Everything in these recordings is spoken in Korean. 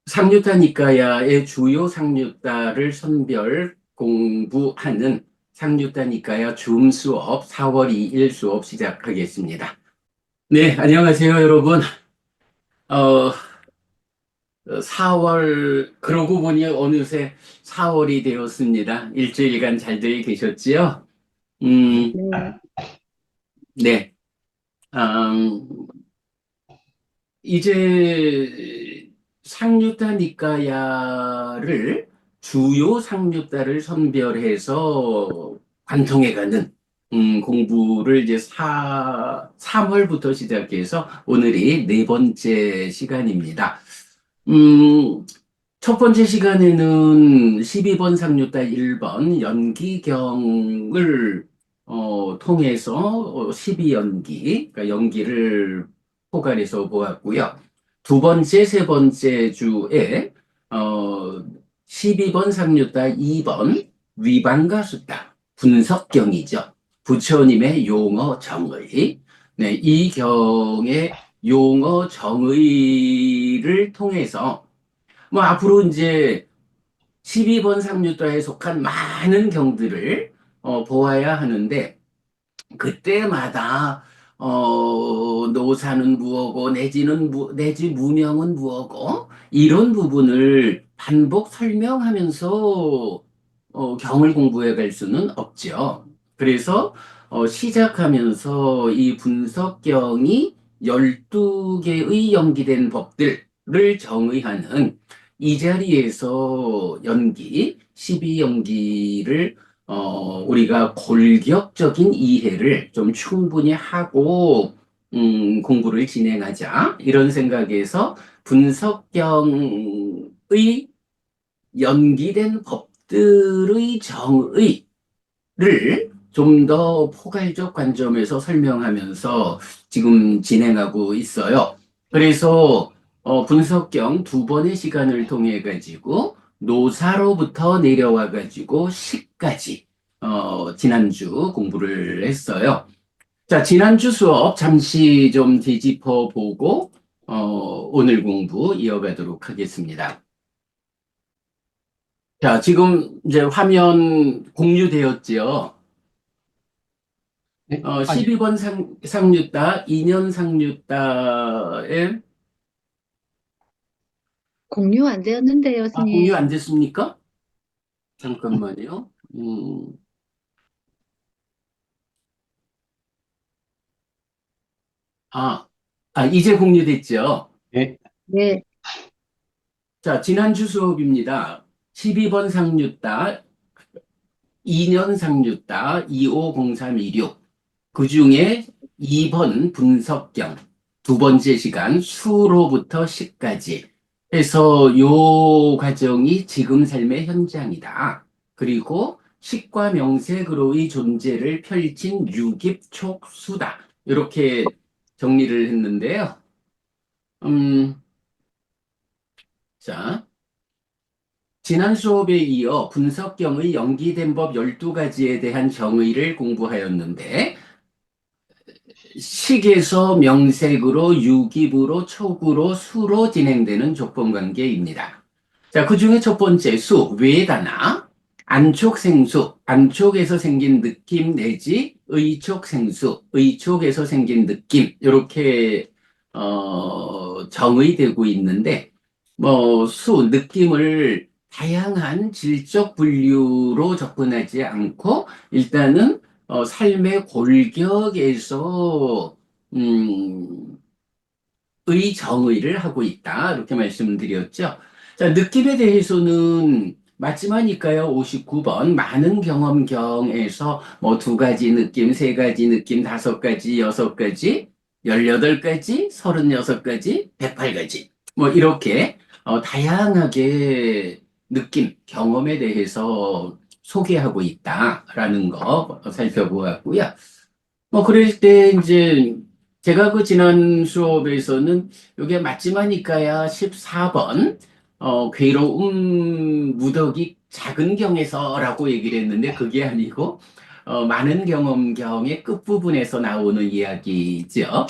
상류타 니까야의 주요 상류타를 선별 공부하는 상류타 니까야 줌 수업 4월 2일 수업 시작하겠습니다. 네, 안녕하세요, 여러분. 어, 4월, 그러고 보니 어느새 4월이 되었습니다. 일주일간 잘들 계셨지요? 음, 네, 네. 음, 이제 상류타 니까야를 주요 상류타를 선별해서 관통해가는 공부를 이제 3월부터 시작해서 오늘이 네 번째 시간입니다. 음, 첫 번째 시간에는 12번 상류타 1번 연기경을 통해서 12연기, 그러니까 연기를 포괄해서 보았고요. 두 번째, 세 번째 주에 12번 상류타 2번 위반과 수다, 분석경이죠. 부처님의 용어 정의. 네, 이 경의 용어 정의를 통해서 뭐 앞으로 이제 12번 상류자에 속한 많은 경들을 보아야 하는데 그때마다 노사는 무엇고 내지 무명은 무엇고 이런 부분을 반복 설명하면서 경을 공부해 갈 수는 없죠. 그래서 시작하면서 이 분석경이 12개의 연기된 법들을 정의하는 이 자리에서 연기, 12연기를 우리가 골격적인 이해를 좀 충분히 하고, 공부를 진행하자. 이런 생각에서 분석경의 연기된 법들의 정의를 좀 더 포괄적 관점에서 설명하면서 지금 진행하고 있어요. 그래서 분석경 두 번의 시간을 통해 가지고 노사로부터 내려와 가지고 시까지 지난주 공부를 했어요. 자, 지난주 수업 잠시 좀 되짚어 보고 오늘 공부 이어가도록 하겠습니다. 자, 지금 이제 화면 공유되었지요. 네, 아직 12번 상류따, 2년 상류따에, 공유 안 되었는데요, 공유 스님. 안 됐습니까? 잠깐만요. 아, 이제 공유됐죠? 네, 네, 자, 지난주 수업입니다. 12번 상류따, 2년 상류따, 250326. 그 중에 2번 분석경, 두 번째 시간 수로부터 시까지 해서 요 과정이 지금 삶의 현장이다. 그리고 식과 명색으로의 존재를 펼친 유깁촉수다. 이렇게 정리를 했는데요. 음, 자, 지난 수업에 이어 분석경의 연기된 법 12가지에 대한 정의를 공부하였는데 식에서 명색으로 유깁으로 촉으로 수로 진행되는 조건관계입니다. 자, 그 중에 첫 번째 수, 외다나, 안촉생수, 안촉에서 생긴 느낌 내지 의촉생수, 의촉에서 생긴 느낌, 이렇게 정의되고 있는데 느낌을 다양한 질적 분류로 접근하지 않고 일단은 삶의 골격에서 음, 의 정의를 하고 있다. 이렇게 말씀드렸죠. 자, 느낌에 대해서는 맞지마니까요. 59번 많은 경험경에서 뭐 두 가지 느낌, 세 가지 느낌, 다섯 가지, 여섯 가지, 18가지, 36가지, 108가지. 뭐 이렇게 다양하게 느낌, 경험에 대해서 소개하고 있다라는 거 살펴보았고요. 그럴 때 이제 제가 그 지난 수업에서는 이게 맞지마니까야 14번 괴로움 무더기 작은 경에서라고 얘기를 했는데 그게 아니고 많은 경험경의 끝부분에서 나오는 이야기죠.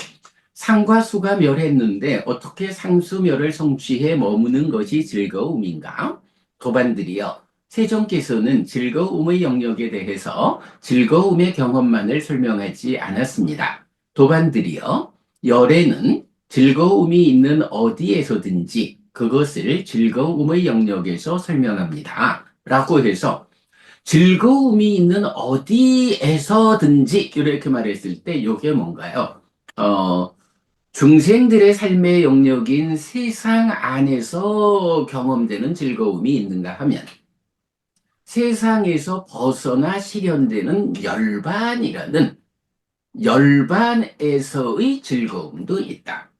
상과 수가 멸했는데 어떻게 상수멸을 성취해 머무는 것이 즐거움인가? 도반들이여, 세종께서는 즐거움의 영역에 대해서 즐거움의 경험만을 설명하지 않았습니다. 도반들이여, 열애는 즐거움이 있는 어디에서든지 그것을 즐거움의 영역에서 설명합니다. 라고 해서 즐거움이 있는 어디에서든지 이렇게 말했을 때 이게 뭔가요? 어, 중생들의 삶의 영역인 세상 안에서 경험되는 즐거움이 있는가 하면 세상에서 벗어나 실현되는 열반에서의 즐거움도 있다.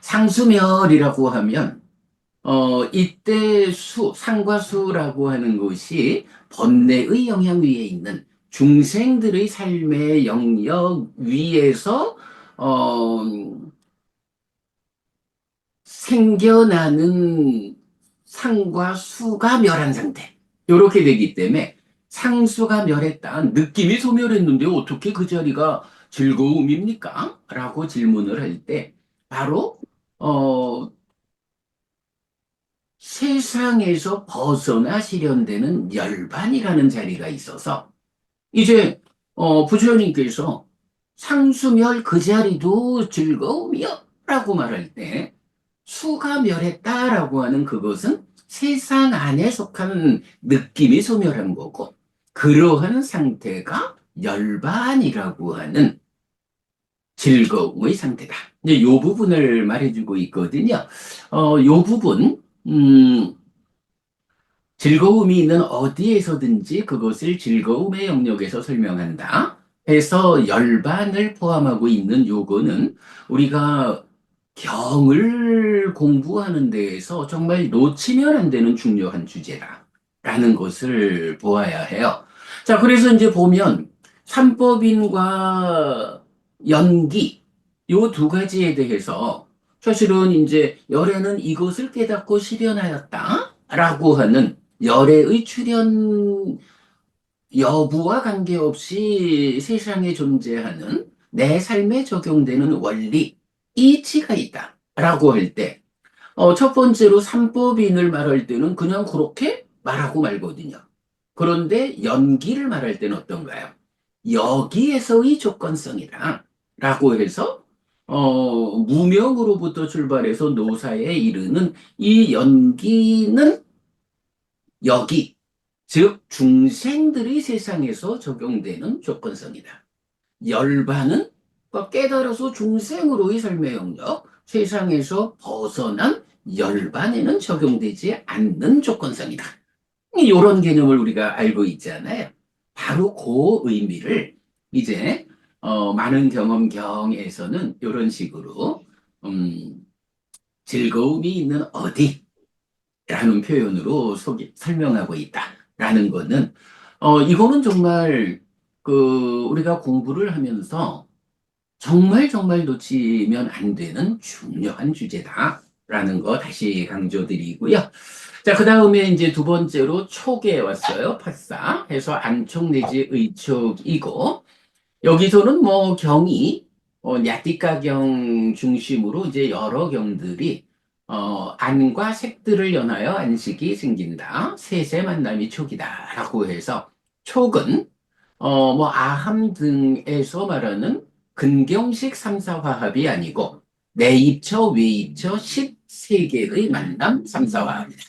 상수멸이라고 하면 이때 상과 수라고 하는 것이 번뇌의 영향 위에 있는 중생들의 삶의 영역 위에서 어, 생겨나는 상과 수가 멸한 상태. 이렇게 되기 때문에 상수가 멸했다. 느낌이 소멸했는데 어떻게 그 자리가 즐거움입니까? 라고 질문을 할 때 바로 어, 세상에서 벗어나 실현되는 열반이라는 자리가 있어서 이제 부처님께서 상수멸 그 자리도 즐거움이요 라고 말할 때 수가 멸했다라고 하는 그것은 세상 안에 속한 느낌이 소멸한 거고 그러한 상태가 열반이라고 하는 즐거움의 상태다. 이제 요 부분을 말해주고 있거든요. 요 부분 즐거움이 있는 어디에서든지 그것을 즐거움의 영역에서 설명한다. 해서 열반을 포함하고 있는 요거는 우리가 경을 공부하는 데에서 정말 놓치면 안 되는 중요한 주제다. 라는 것을 보아야 해요. 자, 그래서 이제 보면 삼법인과 연기, 요 두 가지에 대해서 사실은 이제 열애는 이것을 깨닫고 실현하였다. 라고 하는 열애의 출현 여부와 관계없이 세상에 존재하는 내 삶에 적용되는 원리, 이치가 있다. 라고 할 때, 첫 번째로 삼법인을 말할 때는 그냥 그렇게 말하고 말거든요. 그런데 연기를 말할 때는 어떤가요? 여기에서의 조건성이다. 라고 해서, 무명으로부터 출발해서 노사에 이르는 이 연기는 여기, 즉 중생들의 세상에서 적용되는 조건성이다. 열반은 깨달아서 중생으로의 삶의 영역, 세상에서 벗어난 열반에는 적용되지 않는 조건성이다. 이런 개념을 우리가 알고 있잖아요. 바로 그 의미를 이제 많은 경험경에서는 이런 식으로 음, 즐거움이 있는 어디 라는 표현으로 설명하고 있다라는 거는, 이거는 정말, 우리가 공부를 하면서 정말 정말 놓치면 안 되는 중요한 주제다라는 거 다시 강조드리고요. 자, 그 다음에 이제 두 번째로 촉에 왔어요. 파싸 해서 안촉 내지 의촉이고, 여기서는 뭐 경이 야띠가경 중심으로 이제 여러 경들이 안과 색들을 연하여 안식이 생긴다. 셋의 만남이 촉이다라고 해서 촉은 뭐 아함 등에서 말하는 근경식 삼사화합이 아니고 내입처, 외입처, 십세개의 만남 삼사화합이다.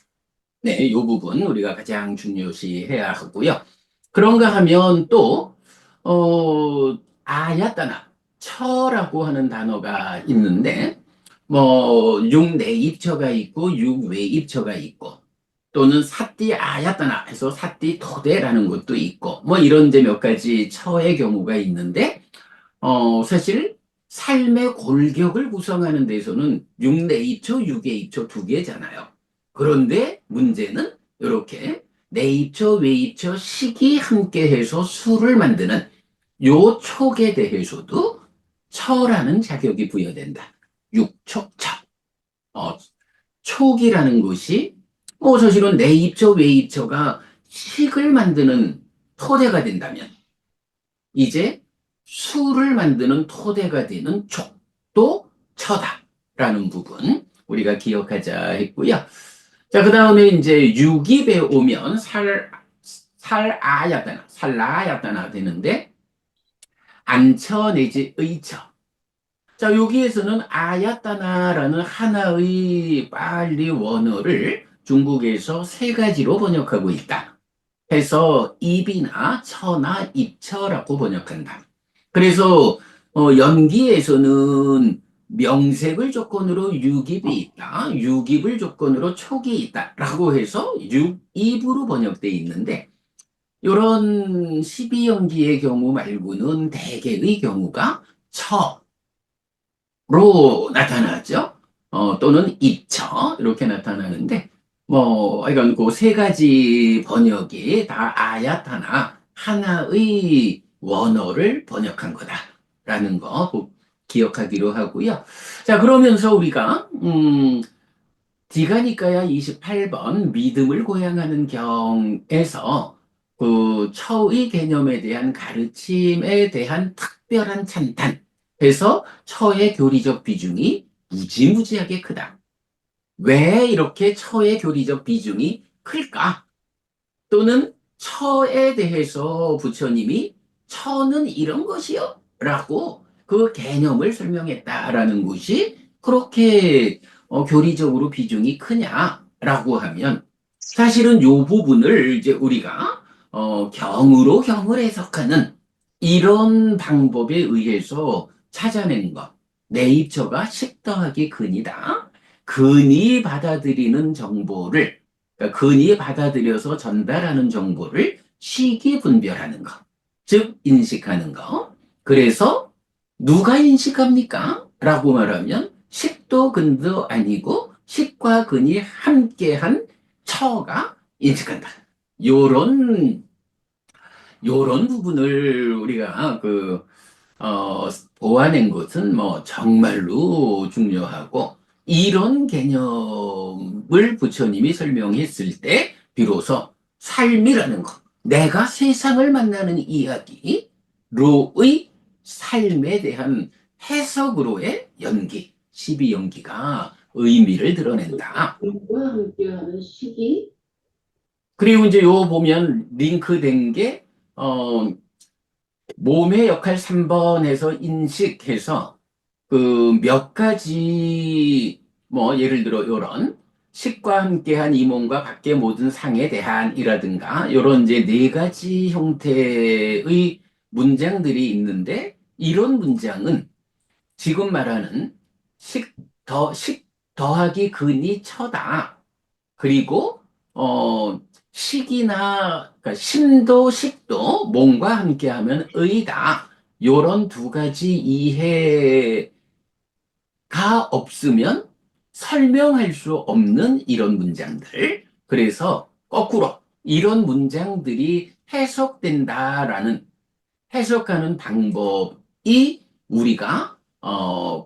네, 이 부분 우리가 가장 중요시해야 하고요. 그런가 하면 또 아야따나, 처라고 하는 단어가 있는데, 뭐, 육내입처가 있고, 육외입처가 있고, 또는 사띠 아야따나 해서 사띠 토대라는 것도 있고, 뭐 이런 이제 몇 가지 처의 경우가 있는데, 사실 삶의 골격을 구성하는 데서는 육내입처, 육외입처 두 개잖아요. 그런데 문제는 이렇게 내입처, 외입처, 식이 함께해서 수를 만드는 요 촉에 대해서도 처라는 자격이 부여된다. 육촉처. 어, 촉이라는 것이 뭐 사실은 내입처, 외입처가 식을 만드는 토대가 된다면 이제 수를 만드는 토대가 되는 촉. 식도 처다라는 부분 우리가 기억하자 했고요. 자, 그 다음에 이제 유깁에 오면 살라야다나 되는데 안처 내지 의처. 자, 여기에서는 아야따나라는 하나의 빨리 원어를 중국에서 세 가지로 번역하고 있다. 해서 입이나 처나 입처라고 번역한다. 그래서 연기에서는 명색을 조건으로 유깁이 있다. 유깁을 조건으로 촉이 있다라고 해서 육입으로 번역돼 있는데 이런 12연기의 경우 말고는 대개의 경우가 처로 나타나죠. 또는 입처 이렇게 나타나는데 이건 그 세 가지 번역이 다 아야타나 하나의 원어를 번역한 거다라는 거 꼭 기억하기로 하고요. 자, 그러면서 우리가 디가니까야 28번 믿음을 고양하는 경에서 그 처의 개념에 대한 가르침에 대한 특별한 찬탄해서 처의 교리적 비중이 무지무지하게 크다. 왜 이렇게 처의 교리적 비중이 클까? 또는 처에 대해서 부처님이 처는 이런 것이요 라고 그 개념을 설명했다라는 것이 그렇게 교리적으로 비중이 크냐라고 하면 사실은 요 부분을 이제 우리가 경으로 경을 해석하는 이런 방법에 의해서 찾아낸 것. 내입처가 식 더하기 근이다. 근이 받아들이는 정보를 그러니까 근이 받아들여서 전달하는 정보를 식이 분별하는 것. 즉 인식하는 거. 그래서 누가 인식합니까? 라고 말하면 식도 근도 아니고 식과 근이 함께한 처가 인식한다. 요런 요런 부분을 우리가 보완한 것은 뭐 정말로 중요하고 이런 개념을 부처님이 설명했을 때 비로소 삶이라는 것, 내가 세상을 만나는 이야기로의 삶에 대한 해석으로의 연기, 12연기가 의미를 드러낸다. 물과 함께하는 시기? 그리고 이제 요 보면 링크된 게 몸의 역할 3번에서 인식해서 그 몇 가지 뭐 예를 들어 요런 식과 함께한 이 몸과 밖의 모든 상에 대한이라든가 요런 이제 네 가지 형태의 문장들이 있는데 이런 문장은 지금 말하는 식 더하기 근이 처다. 그리고 식이나 그러니까 심도 식도 몸과 함께하면 의다. 요런 두 가지 이해가 없으면 설명할 수 없는 이런 문장들. 그래서 거꾸로 이런 문장들이 해석된다라는 해석하는 방법이 우리가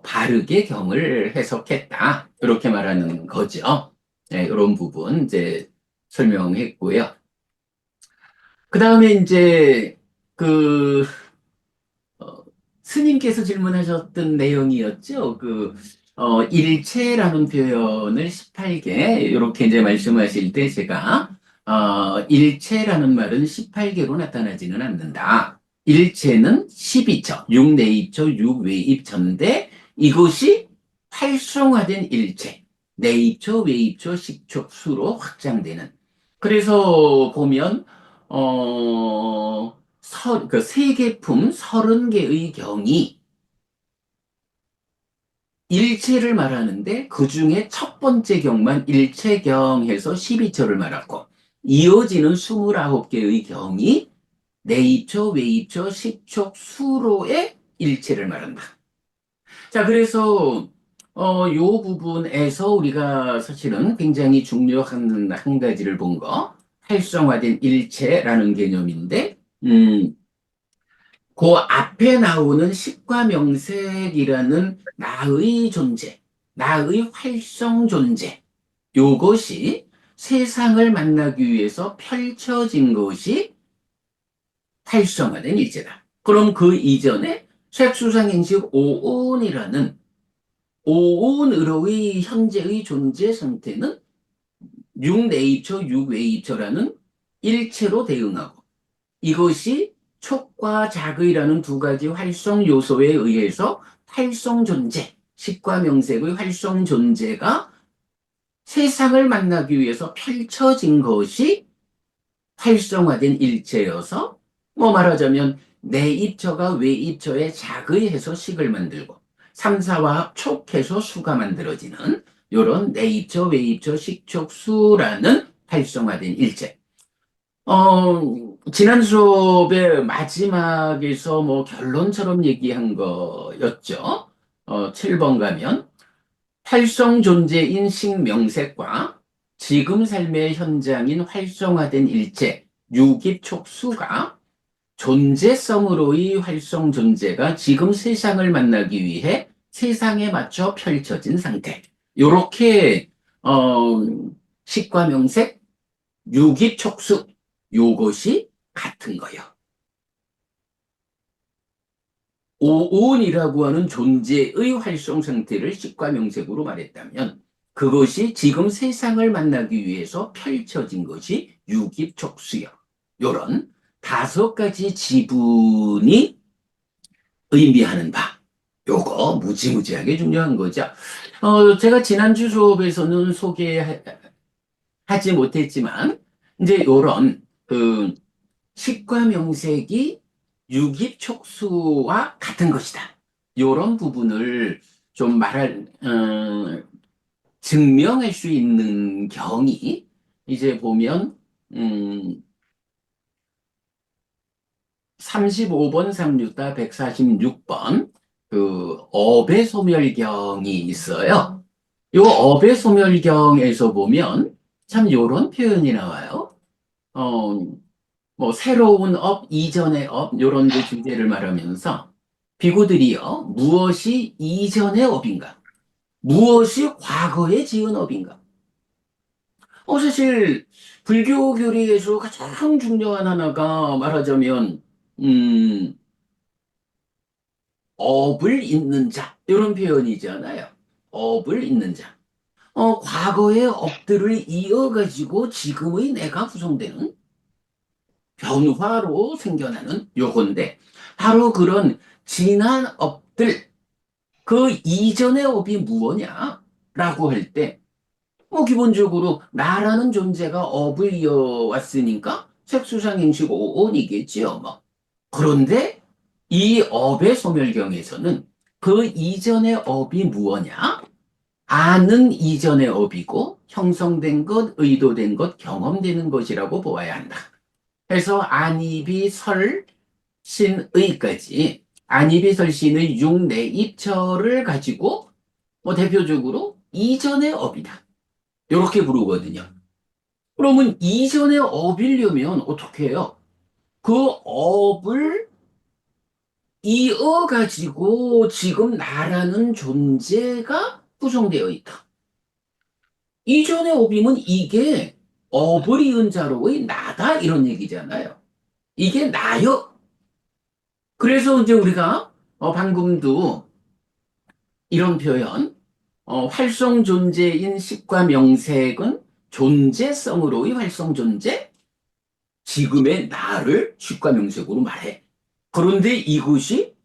바르게 경을 해석했다. 이렇게 말하는 거죠. 네, 이런 부분 이제 설명했고요. 그 다음에 이제 그 스님께서 질문하셨던 내용이었죠. 일체라는 표현을 18개 이렇게 이제 말씀하실 때 제가 일체라는 말은 18개로 나타나지는 않는다. 일체는 12처, 6내입처, 6외입처인데 이것이 활성화된 일체, 내입처, 외입처, 식처, 수로 확장되는. 그래서 보면 그 세계품 30개의 경이 일체를 말하는데 그 중에 첫 번째 경만 일체경 해서 12처를 말하고 이어지는 29개의 경이 내입처, 외입처, 식처, 수로의 일체를 말한다. 자, 그래서 요 부분에서 우리가 사실은 굉장히 중요한 한 가지를 본 거, 활성화된 일체라는 개념인데, 그 앞에 나오는 식과 명색이라는 나의 존재, 나의 활성 존재, 요것이 세상을 만나기 위해서 펼쳐진 것이 활성화된 일체다. 그럼 그 이전에 색수상행식 오온이라는 오온으로의 현재의 존재 상태는 육내입처, 육외입처라는 일체로 대응하고 이것이 촉과 작의라는 두 가지 활성 요소에 의해서 활성 존재, 식과 명색의 활성 존재가 세상을 만나기 위해서 펼쳐진 것이 활성화된 일체여서 뭐 말하자면 내입처가 외입처에 작의해서 식을 만들고 삼사와 촉해서 수가 만들어지는 이런 내입처, 외입처, 식촉, 수라는 활성화된 일체. 지난 수업의 마지막에서 뭐 결론처럼 얘기한 거였죠. 7번 가면 활성 존재인 식명색과 지금 삶의 현장인 활성화된 일체, 유깁촉수가 존재성으로의 활성 존재가 지금 세상을 만나기 위해 세상에 맞춰 펼쳐진 상태. 요렇게 식과 명색, 유깁촉수 요것이 같은 거예요. 오온이라고 하는 존재의 활성 상태를 식과 명색으로 말했다면 그것이 지금 세상을 만나기 위해서 펼쳐진 것이 유깁촉수요. 요런 5가지 지분이 의미하는 바. 요거 무지무지하게 중요한 거죠. 제가 지난주 수업에서는 소개하지 못했지만 이제 요런 그 식과 명색이 유깁촉수와 같은 것이다. 요런 부분을 좀 증명할 수 있는 경이 이제 보면 35번 상류다 146번 그 어배 소멸경이 있어요. 요 어배 소멸경에서 보면 참 요런 표현이 나와요. 뭐 새로운 업, 이전의 업 요런 그 주제를 말하면서 비구들이여 무엇이 이전의 업인가? 무엇이 과거에 지은 업인가? 사실 불교 교리에서 가장 중요한 하나가 말하자면 업을 잇는 자 이런 표현이잖아요. 업을 잇는 자. 과거의 업들을 이어가지고 지금의 내가 구성되는 변화로 생겨나는 요건데 바로 그런 지난 업들 그 이전의 업이 무엇냐라고 할 때 뭐 기본적으로 나라는 존재가 업을 이어왔으니까 색수상행식 오온이겠지요 뭐. 그런데 이 업의 소멸경에서는 그 이전의 업이 무엇냐? 아는 이전의 업이고 형성된 것, 의도된 것, 경험되는 것이라고 보아야 한다. 그래서 안이비 설 신의까지 안이비 설신의 육내입처를 가지고 뭐 대표적으로 이전의 업이다. 이렇게 부르거든요. 그러면 이전의 업이려면 어떻게 해요? 그 업을 이어가지고 지금 나라는 존재가 구성되어 있다. 이전의 업이면 이게 업을 이은 자로의 나다 이런 얘기잖아요. 이게 나요. 그래서 이제 우리가 방금도 이런 표현 활성 존재인 식과 명색은 존재성으로의 활성 존재 지금의 나를 식과 명색으로 말해. 그런데 이것이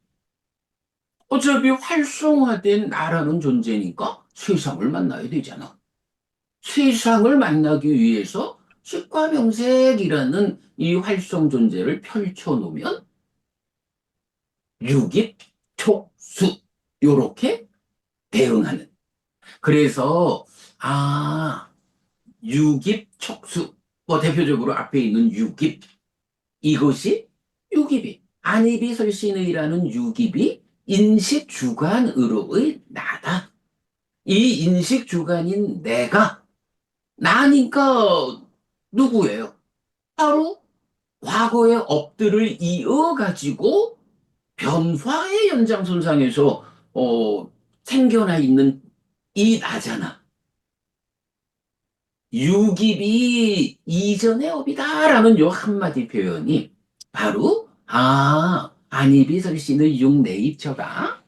어차피 활성화된 나라는 존재니까 세상을 만나야 되잖아. 세상을 만나기 위해서 식과 명색이라는 이 활성 존재를 펼쳐놓으면 유깁, 촉수 요렇게 대응하는. 그래서 유깁, 촉수 뭐 대표적으로 앞에 있는 유깁 이것이 유깁이 안이비 설신의라는 유깁이 인식주관으로의 나다. 이 인식주관인 내가 나니까 누구예요? 바로 과거의 업들을 이어가지고 변화의 연장선상에서 생겨나 있는 이 나잖아. 유깁이 이전의 업이다라는 요 한마디 표현이 바로 안이비 설신의 육내입처가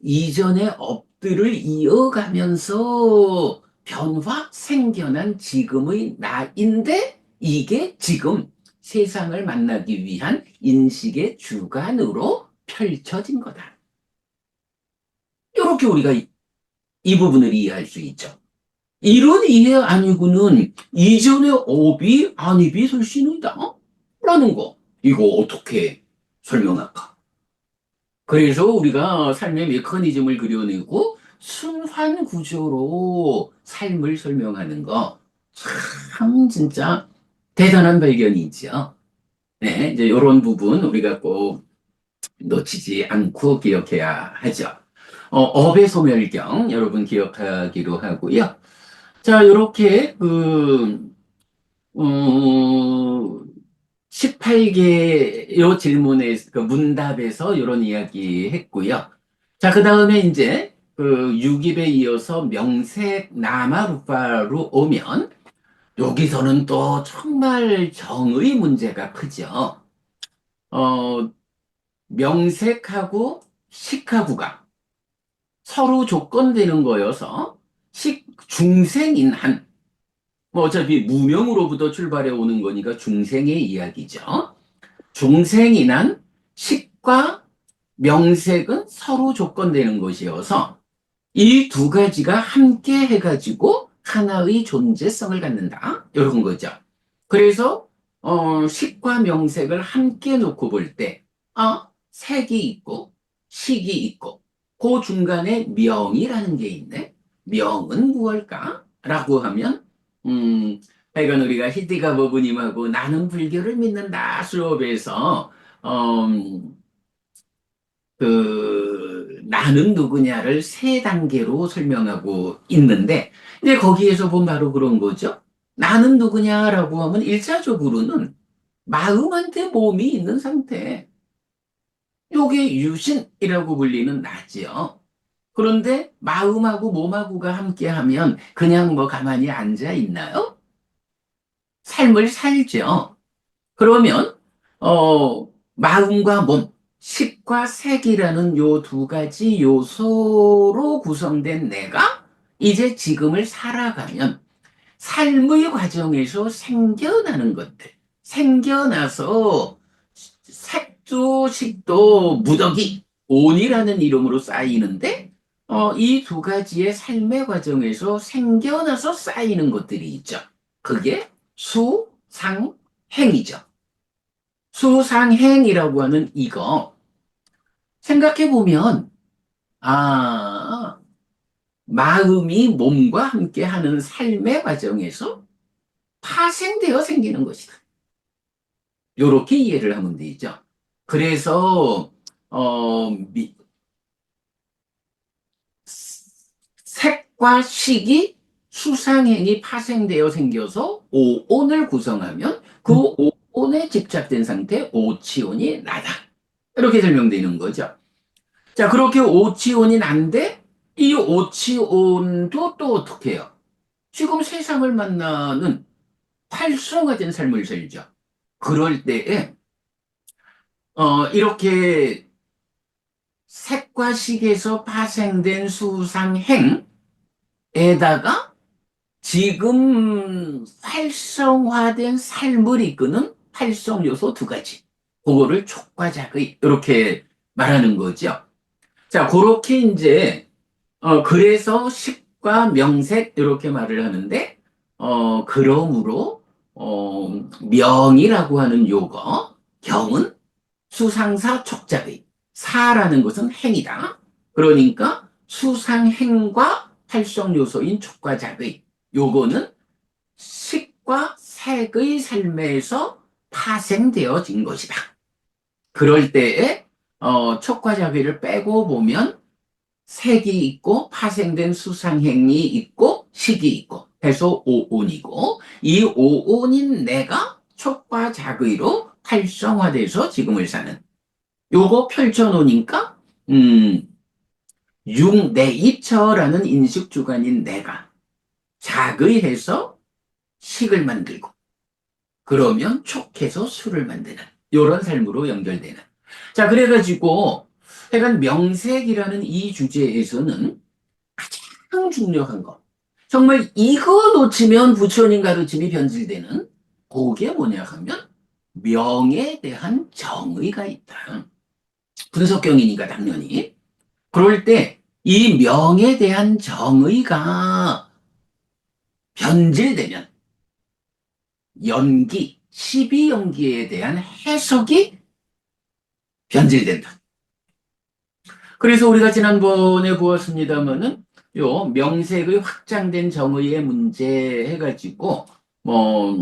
이전의 업들을 이어가면서 변화 생겨난 지금의 나인데 이게 지금 세상을 만나기 위한 인식의 주관으로 펼쳐진 거다. 이렇게 우리가 이 부분을 이해할 수 있죠. 이런 이해 아니고는 이전의 업이 안입이 설신이다 라는 거. 이거 어떻게 설명할까? 그래서 우리가 삶의 메커니즘을 그려내고 순환 구조로 삶을 설명하는 거 참 진짜 대단한 발견이죠. 네, 이제 이런 부분 우리가 꼭 놓치지 않고 기억해야 하죠. 업의 소멸경 여러분 기억하기로 하고요. 자, 이렇게 18개의 질문에 그 문답에서 이런 이야기 했고요. 자, 그 다음에 이제 그 유깁에 이어서 명색 나마루파로 오면 여기서는 또 정말 정의 문제가 크죠. 어, 명색하고 식하구가 서로 조건되는 거여서 중생인 한, 뭐 어차피 무명으로부터 출발해 오는 거니까 중생의 이야기죠. 중생인 한 식과 명색은 서로 조건되는 것이어서 이 두 가지가 함께 해가지고 하나의 존재성을 갖는다. 이런 거죠. 그래서 식과 명색을 함께 놓고 볼 때, 색이 있고 식이 있고 그 중간에 명이라는 게 있네. 명은 무엇일까? 라고 하면 하여간 우리가 히디가 버부님하고 나는 불교를 믿는다 수업에서 나는 누구냐를 세 단계로 설명하고 있는데, 이제 거기에서 본 바로 그런 거죠. 나는 누구냐라고 하면 일차적으로는 마음한테 몸이 있는 상태. 요게 유신이라고 불리는 나지요. 그런데 마음하고 몸하고가 함께 하면 그냥 뭐 가만히 앉아 있나요? 삶을 살죠. 그러면 마음과 몸, 식과 색이라는 요 두 가지 요소로 구성된 내가 이제 지금을 살아가면 삶의 과정에서 생겨나는 것들, 생겨나서 색도 식도 무더기, 온이라는 이름으로 쌓이는데 이 두 가지의 삶의 과정에서 생겨나서 쌓이는 것들이 있죠. 그게 수, 상, 행이죠. 수상행이라고 하는 이거 생각해 보면 마음이 몸과 함께 하는 삶의 과정에서 파생되어 생기는 것이다. 이렇게 이해를 하면 되죠. 그래서 색과 식이 수상행이 파생되어 생겨서 오온을 구성하면 그 오온에 집착된 상태 오치온이 나다. 이렇게 설명되는 거죠. 자, 그렇게 오치온이 난데 이 오치온도 또 어떻게 해요? 지금 세상을 만나는 활성화된 삶을 살죠. 그럴 때에 이렇게 색과 식에서 파생된 수상행에다가 지금 활성화된 삶을 이끄는 활성 요소 두 가지. 그거를 촉과작의 이렇게 말하는 거죠. 자, 그렇게 이제 그래서 식과 명색 이렇게 말을 하는데 그러므로 명이라고 하는 요거 경은 수상사 촉작의 사라는 것은 행이다. 그러니까 수상행과 활성 요소인 촉과작의 요거는 식과 색의 삶에서 파생되어진 것이다. 그럴 때에 촉과작의를 빼고 보면 색이 있고 파생된 수상행이 있고 식이 있고 해서 오온이고 이 오온인 내가 촉과작의로 활성화돼서 지금을 사는 요거 펼쳐놓으니까 육내입처라는 인식주관인 내가 작의해서 식을 만들고 그러면 촉해서 술을 만드는 요런 삶으로 연결되는 자 그래가지고 하여간 명색이라는 이 주제에서는 가장 중요한 거. 정말 이거 놓치면 부처님 가르침이 변질되는 그게 뭐냐 하면 명에 대한 정의가 있다. 분석경이니까 당연히. 그럴 때 이 명에 대한 정의가 변질되면 연기, 12연기에 대한 해석이 변질된다. 그래서 우리가 지난번에 보았습니다마는 요 명색의 확장된 정의의 문제 해가지고 뭐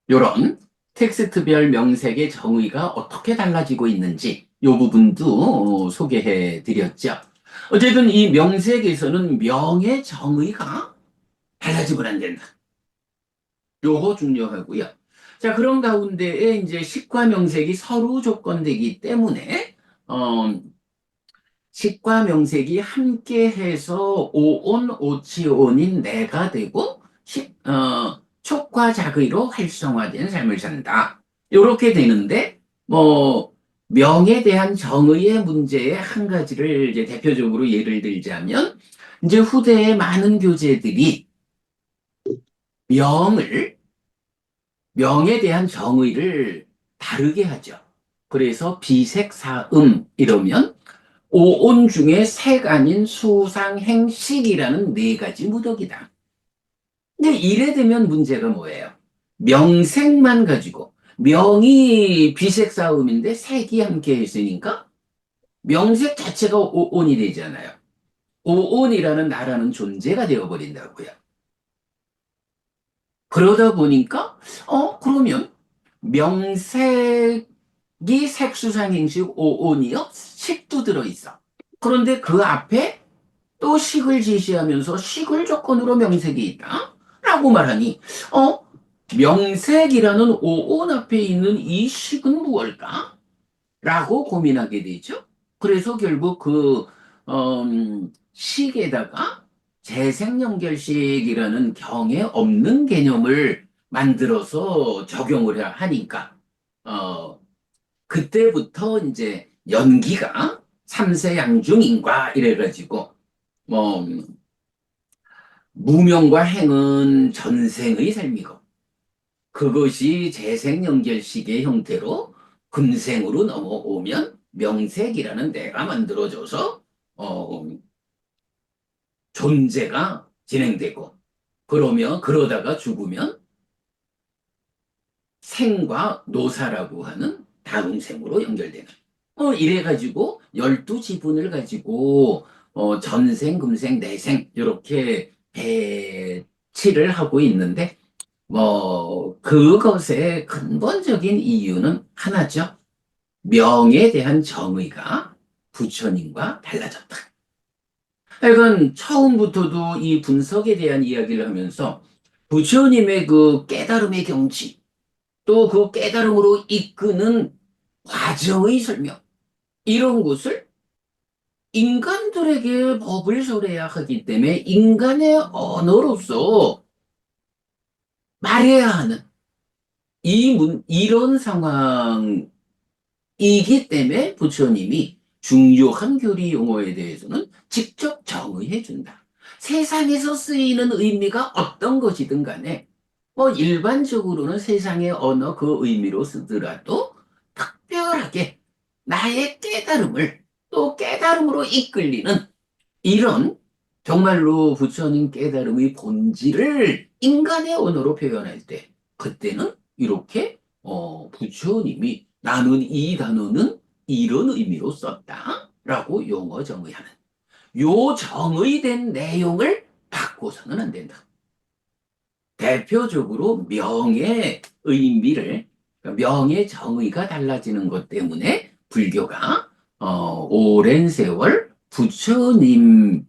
요런 텍스트별 명색의 정의가 어떻게 달라지고 있는지 요 부분도 소개해 드렸죠. 어쨌든 이 명색에서는 명의 정의가 달라지면 안 된다. 요거 중요하고요. 자, 그런 가운데에 이제 식과 명색이 서로 조건되기 때문에 어, 식과 명색이 함께해서 오온, 오치온인 내가 되고 촉과 작의로 활성화된 삶을 산다. 이렇게 되는데 뭐 명에 대한 정의의 문제의 한 가지를 이제 대표적으로 예를 들자면 이제 후대의 많은 교재들이 명을 명에 대한 정의를 다르게 하죠. 그래서 비색사음 이러면 오온 중에 색 아닌 수상행식이라는 네 가지 무덕이다. 근데 이래 되면 문제가 뭐예요? 명색만 가지고 명이 비색사음인데 색이 함께 있으니까 명색 자체가 오온이 되잖아요. 오온이라는 나라는 존재가 되어버린다고요. 그러다 보니까 그러면 명색이 색수상행식 오온이요? 식도 들어있어. 그런데 그 앞에 또 식을 지시하면서 식을 조건으로 명색이 있다. 라고 말하니 어? 명색이라는 오온 앞에 있는 이 식은 무엇일까? 라고 고민하게 되죠. 그래서 결국 식에다가 재생연결식이라는 경에 없는 개념을 만들어서 적용을 하니까 어, 그때부터 이제 연기가 삼세양중인과 이래가지고 뭐 무명과 행은 전생의 삶이고 그것이 재생연결식의 형태로 금생으로 넘어오면 명색이라는 내가 만들어져서 존재가 진행되고 그러다가 죽으면 생과 노사라고 하는 다음 생으로 연결되는 이래가지고 12지분을 가지고 전생, 금생, 내생 이렇게 배치를 하고 있는데 그것의 근본적인 이유는 하나죠. 명에 대한 정의가 부처님과 달라졌다. 하여간 처음부터도 이 분석에 대한 이야기를 하면서 부처님의 그 깨달음의 경지, 또 그 깨달음으로 이끄는 과정의 설명, 이런 것을 인간들에게 법을 설해야 하기 때문에 인간의 언어로서 말해야 하는 이런 상황이기 때문에 부처님이 중요한 교리 용어에 대해서는 직접 정의해 준다. 세상에서 쓰이는 의미가 어떤 것이든 간에 일반적으로는 세상의 언어 그 의미로 쓰더라도 특별하게 나의 깨달음을 또 깨달음으로 이끌리는 이런 정말로 부처님 깨달음의 본질을 인간의 언어로 표현할 때 그때는 이렇게 부처님이 나는 이 단어는 이런 의미로 썼다라고 용어 정의하는 요 정의된 내용을 갖고서는 안 된다. 대표적으로 명의 의미를 명의 정의가 달라지는 것 때문에 불교가 오랜 세월 부처님의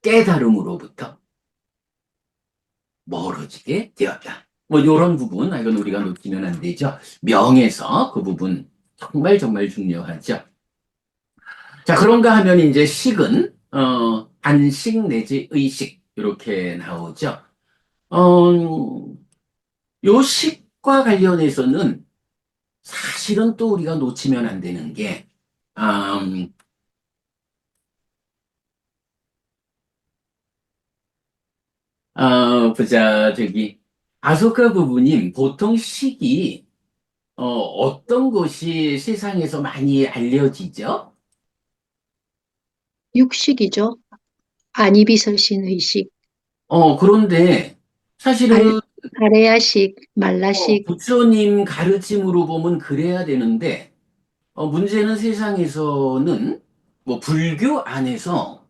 깨달음으로부터 멀어지게 되었다. 이런 부분, 이건 우리가 놓치면 안 되죠. 명에서 그 부분 정말 정말 중요하죠. 자, 그런가 하면 이제 식은 안식 내지 의식 이렇게 나오죠. 요 식과 관련해서는 사실은 또 우리가 놓치면 안 되는 게, 음, 보자, 아소카 부부님, 보통 식이, 어떤 것이 세상에서 많이 알려지죠? 육식이죠. 안이비설신 의식, 그런데, 알, 사실은, 아레아식, 말라식, 부처님 가르침으로 보면 그래야 되는데, 문제는 세상에서는, 뭐, 불교 안에서,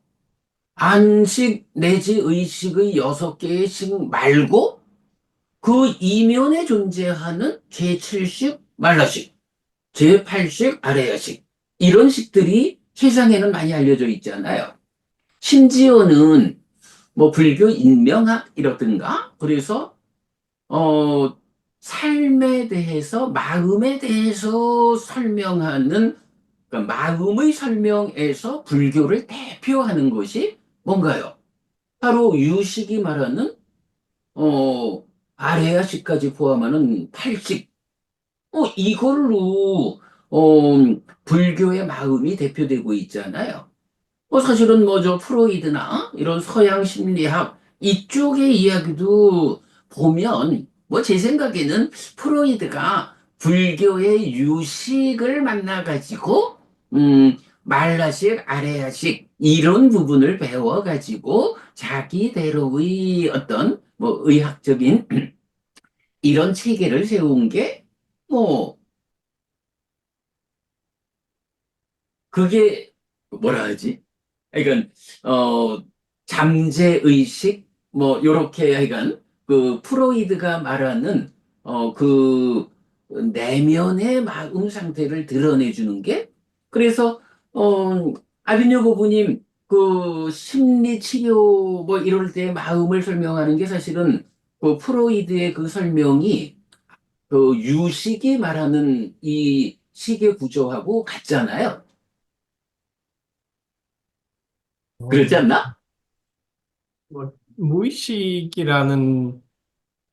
안식 내지 의식의 6개의 식 말고, 그 이면에 존재하는 제7식 말라식, 제8식 아래야식, 이런 식들이 세상에는 많이 알려져 있잖아요. 심지어는 뭐 불교 인명학이라든가, 그래서 어 삶에 대해서, 마음에 대해서 설명하는, 그러니까 마음의 설명에서 불교를 대표하는 것이 뭔가요? 바로 유식이 말하는 어 아래야식까지 포함하는 팔식, 이걸로 불교의 마음이 대표되고 있잖아요. 사실은 뭐 저 프로이드나 이런 서양 심리학 이쪽의 이야기도 보면, 뭐 제 생각에는 프로이드가 불교의 유식을 만나가지고 말라식, 아레아식 이런 부분을 배워가지고 자기대로의 어떤 뭐 의학적인 이런 체계를 세운 게, 뭐 그게 뭐라 하지? 그러니까 잠재의식 뭐 요렇게, 하여간 그 프로이드가 말하는 그 내면의 마음 상태를 드러내 주는 게, 그래서 아비뇨 부부님 그 심리 치료 뭐 이럴 때 마음을 설명하는 게, 사실은 그 프로이드의 그 설명이 그 유식이 말하는 이 식의 구조하고 같잖아요. 그렇지 어, 않나? 뭐, 무의식이라는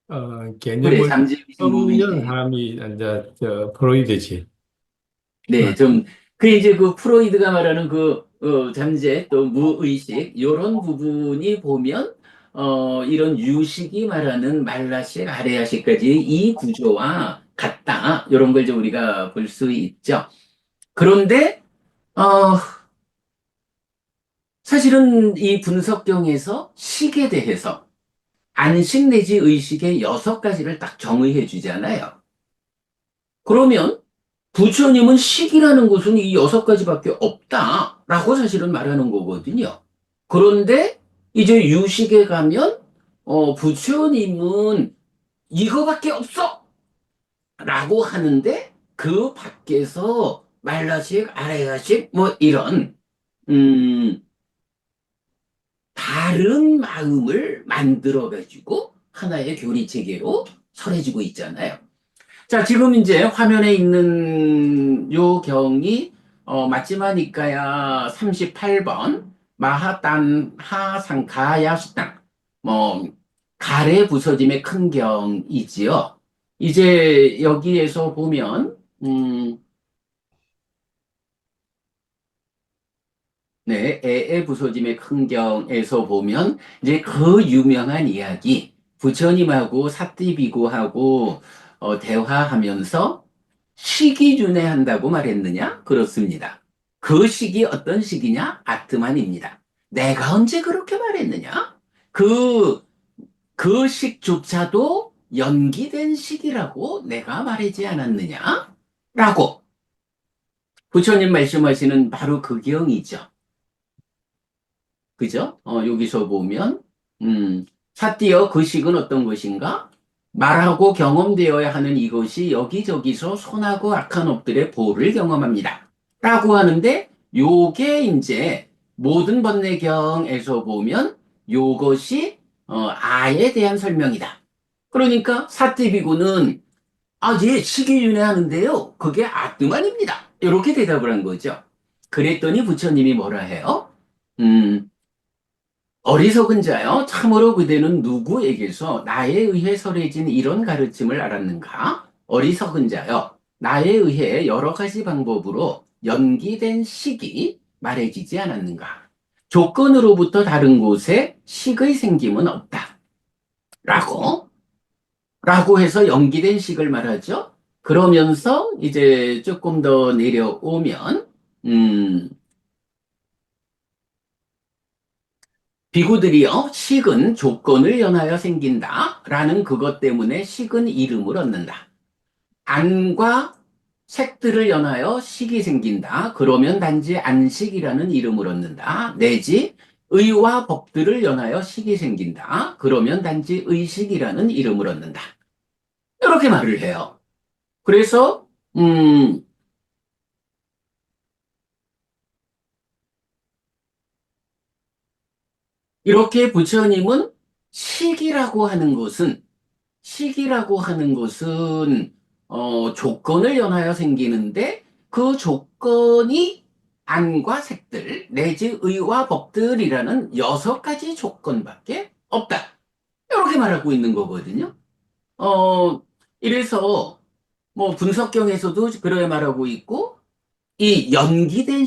그래, 개념을 잠재의식, 처음 연 무의식. 사람이 이제 프로이드지. 네, 좀, 그 이제 그 프로이드가 말하는 그, 잠재 또 무의식, 요런 부분이 보면, 이런 유식이 말하는 말라식, 아레아식까지 이 구조와 같다. 요런 걸 이제 우리가 볼 수 있죠. 그런데, 어, 사실은 이 분석경에서 식에 대해서 안식 내지 의식의 6가지를 딱 정의해 주잖아요. 그러면 부처님은 식이라는 것은 이 6가지밖에 없다라고 사실은 말하는 거거든요. 그런데 이제 유식에 가면 부처님은 이거밖에 없어 라고 하는데, 그 밖에서 말라식, 아레아식 뭐 이런 음, 다른 마음을 만들어 가지고 하나의 교리 체계로 설해지고 있잖아요. 자, 지금 이제 화면에 있는 요 경이 마지막 니까야 38번 마하탄하 상가야 식당, 뭐 가래 부서짐의 큰 경이지요. 이제 여기에서 보면 네, 애의 부서짐의 큰 경에서 보면 이제 그 유명한 이야기, 부처님하고 사띠비고하고 대화하면서 시기준회한다고 말했느냐? 그렇습니다. 그 시기 어떤 시기냐? 아트만입니다. 내가 언제 그렇게 말했느냐? 그, 그 식조차도 연기된 시기라고 내가 말하지 않았느냐? 라고 부처님 말씀하시는 바로 그 경이죠. 그죠? 여기서 보면, 사띠어 그 식은 어떤 것인가? 말하고 경험되어야 하는 이것이 여기저기서 선하고 악한 업들의 보를 경험합니다. 라고 하는데, 요게 이제 모든 번뇌경에서 보면 요것이 아에 대한 설명이다. 그러니까 사띠비고는 예, 시기윤회 하는데요. 그게 아뜨만입니다. 이렇게 대답을 한 거죠. 그랬더니 부처님이 뭐라 해요? 음, 어리석은 자여, 참으로 그대는 누구에게서 나에 의해 설해진 이런 가르침을 알았는가? 어리석은 자여, 나에 의해 여러 가지 방법으로 연기된 식이 말해지지 않았는가? 조건으로부터 다른 곳에 식의 생김은 없다. 라고 해서 연기된 식을 말하죠. 그러면서 이제 조금 더 내려오면, 음, 비구들이여, 식은 조건을 연하여 생긴다. 라는 그것 때문에 식은 이름을 얻는다. 안과 색들을 연하여 식이 생긴다. 그러면 단지 안식이라는 이름을 얻는다. 내지 의와 법들을 연하여 식이 생긴다. 그러면 단지 의식이라는 이름을 얻는다. 이렇게 말을 해요. 그래서 이렇게 부처님은 식이라고 하는 것은 식이라고 하는 것은 조건을 연하여 생기는데 그 조건이 안과 색들 내지 의와 법들이라는 6가지 조건밖에 없다. 이렇게 말하고 있는 거거든요. 어, 이래서 뭐 분석경에서도 그렇게 말하고 있고 이 연기된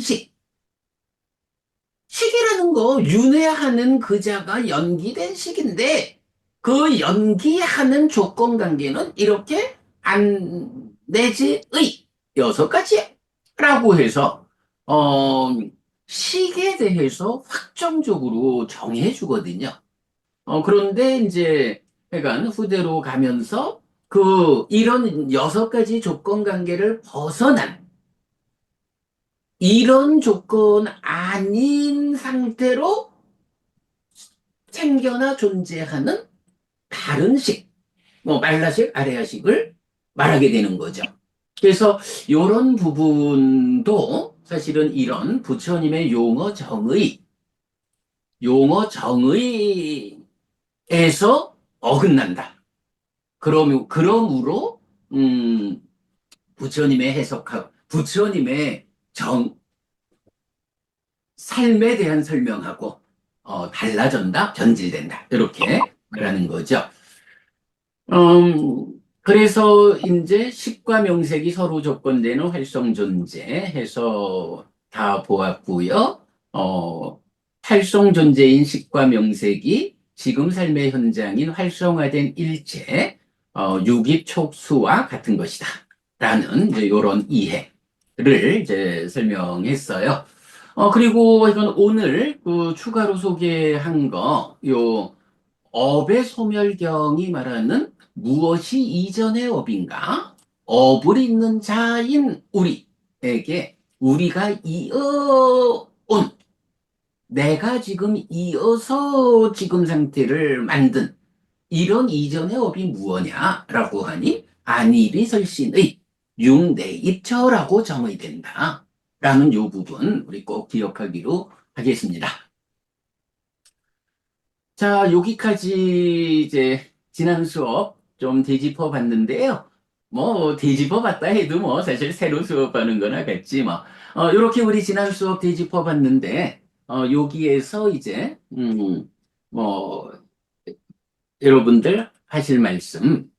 식이라는 거 윤회하는 그자가 연기된 식인데 그 연기하는 조건 관계는 이렇게 안 내지 의 6가지라고 해서 어 식에 대해서 확정적으로 정해 주거든요. 그런데 이제 약간 후대로 가면서 그 이런 6가지 조건 관계를 벗어난 이런 조건 아닌 상태로 생겨나 존재하는 다른 식, 뭐 말라식, 아레아식을 말하게 되는 거죠. 그래서 이런 부분도 사실은 이런 부처님의 용어 정의에서 어긋난다. 그러므로 음, 부처님의 해석하고 부처님의 삶에 대한 설명하고 달라진다, 변질된다 이렇게 말하는 거죠. 그래서 이제 식과 명색이 서로 조건되는 활성 존재해서 다 보았고요. 활성 존재인 식과 명색이 지금 삶의 현장인 활성화된 일체, 유기촉수와 같은 것이다. 라는 이제 이런 이해를 이제 설명했어요. 그리고 이건 오늘 그 추가로 소개한 요 업의 소멸경이 말하는 무엇이 이전의 업인가? 업을 잇는 자인 우리에게 우리가 이어온 내가 지금 이어서 지금 상태를 만든 이런 이전의 업이 무엇냐라고 하니 안일이설신의 융내입처라고 정의된다. 라는 요 부분 우리 꼭 기억하기로 하겠습니다. 자, 여기까지 이제 지난 수업 좀 되짚어 봤는데요. 뭐 되짚어 봤다 해도 뭐 사실 새로 수업하는 거나 같지 뭐. 요렇게 우리 지난 수업 되짚어 봤는데 여기에서 이제 뭐 여러분들 하실 말씀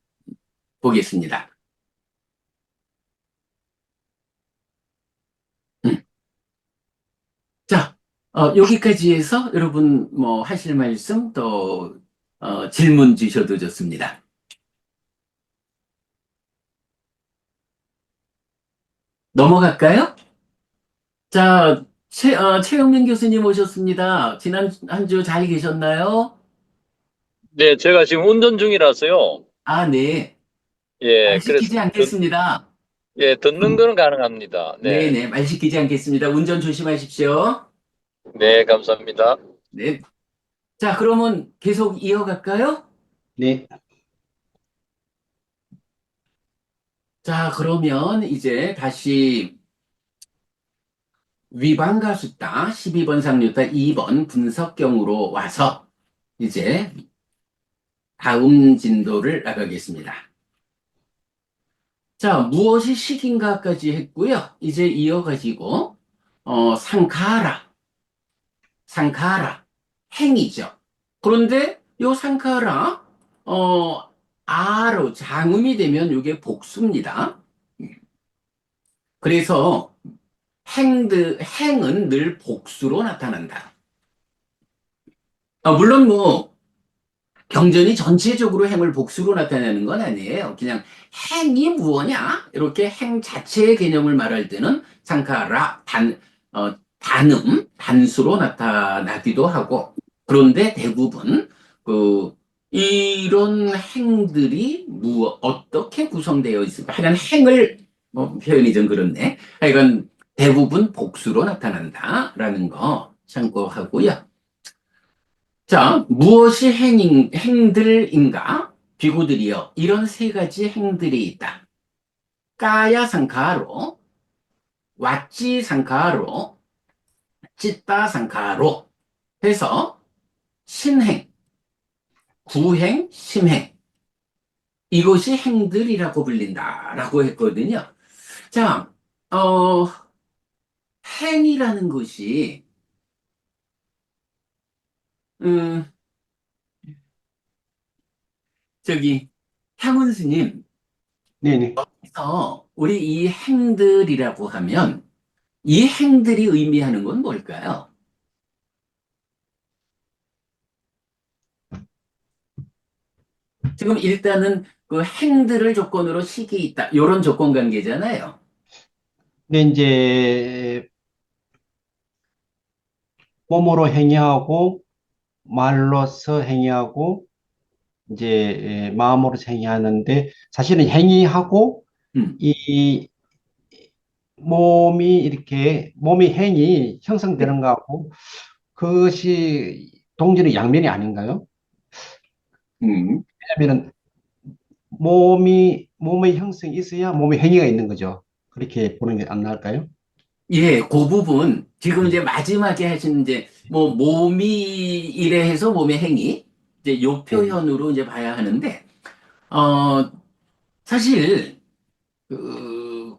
보겠습니다. 음. 자, 여기까지 해서 여러분 뭐 하실 말씀 또 질문 주셔도 좋습니다. 넘어갈까요? 자, 최영민 교수님 오셨습니다. 지난 한 주 잘 계셨나요? 네, 제가 지금 운전 중이라서요. 아, 네. 말 예, 그래서 시키지 않겠습니다. 예, 듣는 거는 가능합니다. 네. 네네, 말 시키지 않겠습니다. 운전 조심하십시오. 네, 감사합니다. 네. 자, 그러면 계속 이어갈까요? 네. 자, 그러면 이제 다시 위반가수다 12번 상류다 2번 분석경으로 와서 이제 다음 진도를 나가겠습니다. 자, 무엇이 식인가까지 했고요. 이제 이어가지고 상카라, 행이죠. 그런데 요 상카라, 아로 장음이 되면 이게 복수입니다. 그래서 행은 늘 복수로 나타난다. 물론 뭐 경전이 전체적으로 행을 복수로 나타내는 건 아니에요. 그냥 행이 무엇냐? 이렇게 행 자체의 개념을 말할 때는 상카라, 단수로 나타나기도 하고, 그런데 대부분 이런 행들이 어떻게 구성되어 있을까? 하여간 행을, 표현이 좀 그렇네. 하여간 대부분 복수로 나타난다라는 거 참고하고요. 자, 무엇이 행들인가? 비구들이여, 이런 세 가지 행들이 있다. 까야 상카로, 왓지 상카로, 찌따 상카로 해서 신행, 구행, 심행, 이것이 행들이라고 불린다라고 했거든요. 자, 행이라는 것이 음, 향훈 스님, 네네. 그래서 우리 이 행들이라고 하면 이 행들이 의미하는 건 뭘까요? 지금 일단은 그 행들을 조건으로 식이 있다. 이런 조건 관계잖아요. 근데 이제 몸으로 행위하고 말로서 행위하고 이제 마음으로 행위하는데 사실은 행위하고 음, 이 몸이 행이 네. 형성되는 거하고 그것이 동전의 양면이 아닌가요? 음. 왜냐면은 몸의 형성이 있어야 몸의 행위가 있는 거죠. 그렇게 보는 게 안 나을까요? 예, 그 부분 지금 이제 네. 마지막에 하신 이제 뭐 몸이 이래 해서 몸의 행위 이제 요 네. 표현으로 이제 봐야 하는데 어 사실 그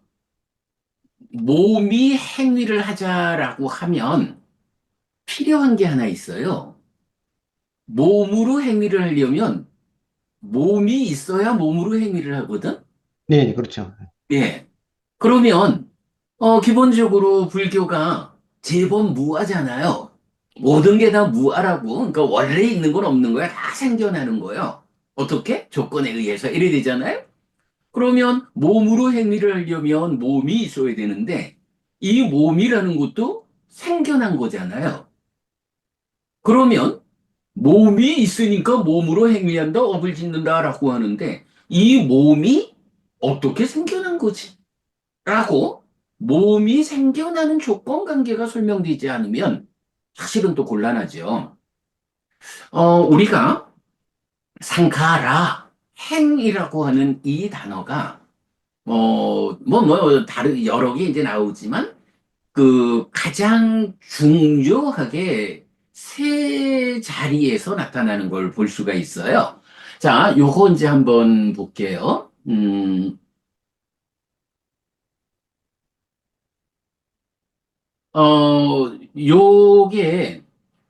몸이 행위를 하자라고 하면 필요한 게 하나 있어요. 몸으로 행위를 하려면 몸이 있어야 몸으로 행위를 하거든. 네, 그렇죠. 예. 그러면 기본적으로 불교가 제법 무아잖아요. 모든 게 다 무아라고. 그러니까 원래 있는 건 없는 거야. 다 생겨나는 거예요. 어떻게? 조건에 의해서 이래 되잖아요. 그러면 몸으로 행위를 하려면 몸이 있어야 되는데 이 몸이라는 것도 생겨난 거잖아요. 그러면 몸이 있으니까 몸으로 행위한다, 업을 짓는다라고 하는데 이 몸이 어떻게 생겨난 거지? 라고 몸이 생겨나는 조건 관계가 설명되지 않으면 사실은 또 곤란하죠. 우리가 상카라, 행이라고 하는 이 단어가 다른 여러 개 이제 나오지만 그 가장 중요하게 세 자리에서 나타나는 걸 볼 수가 있어요. 자, 요거 이제 한번 볼게요. 요게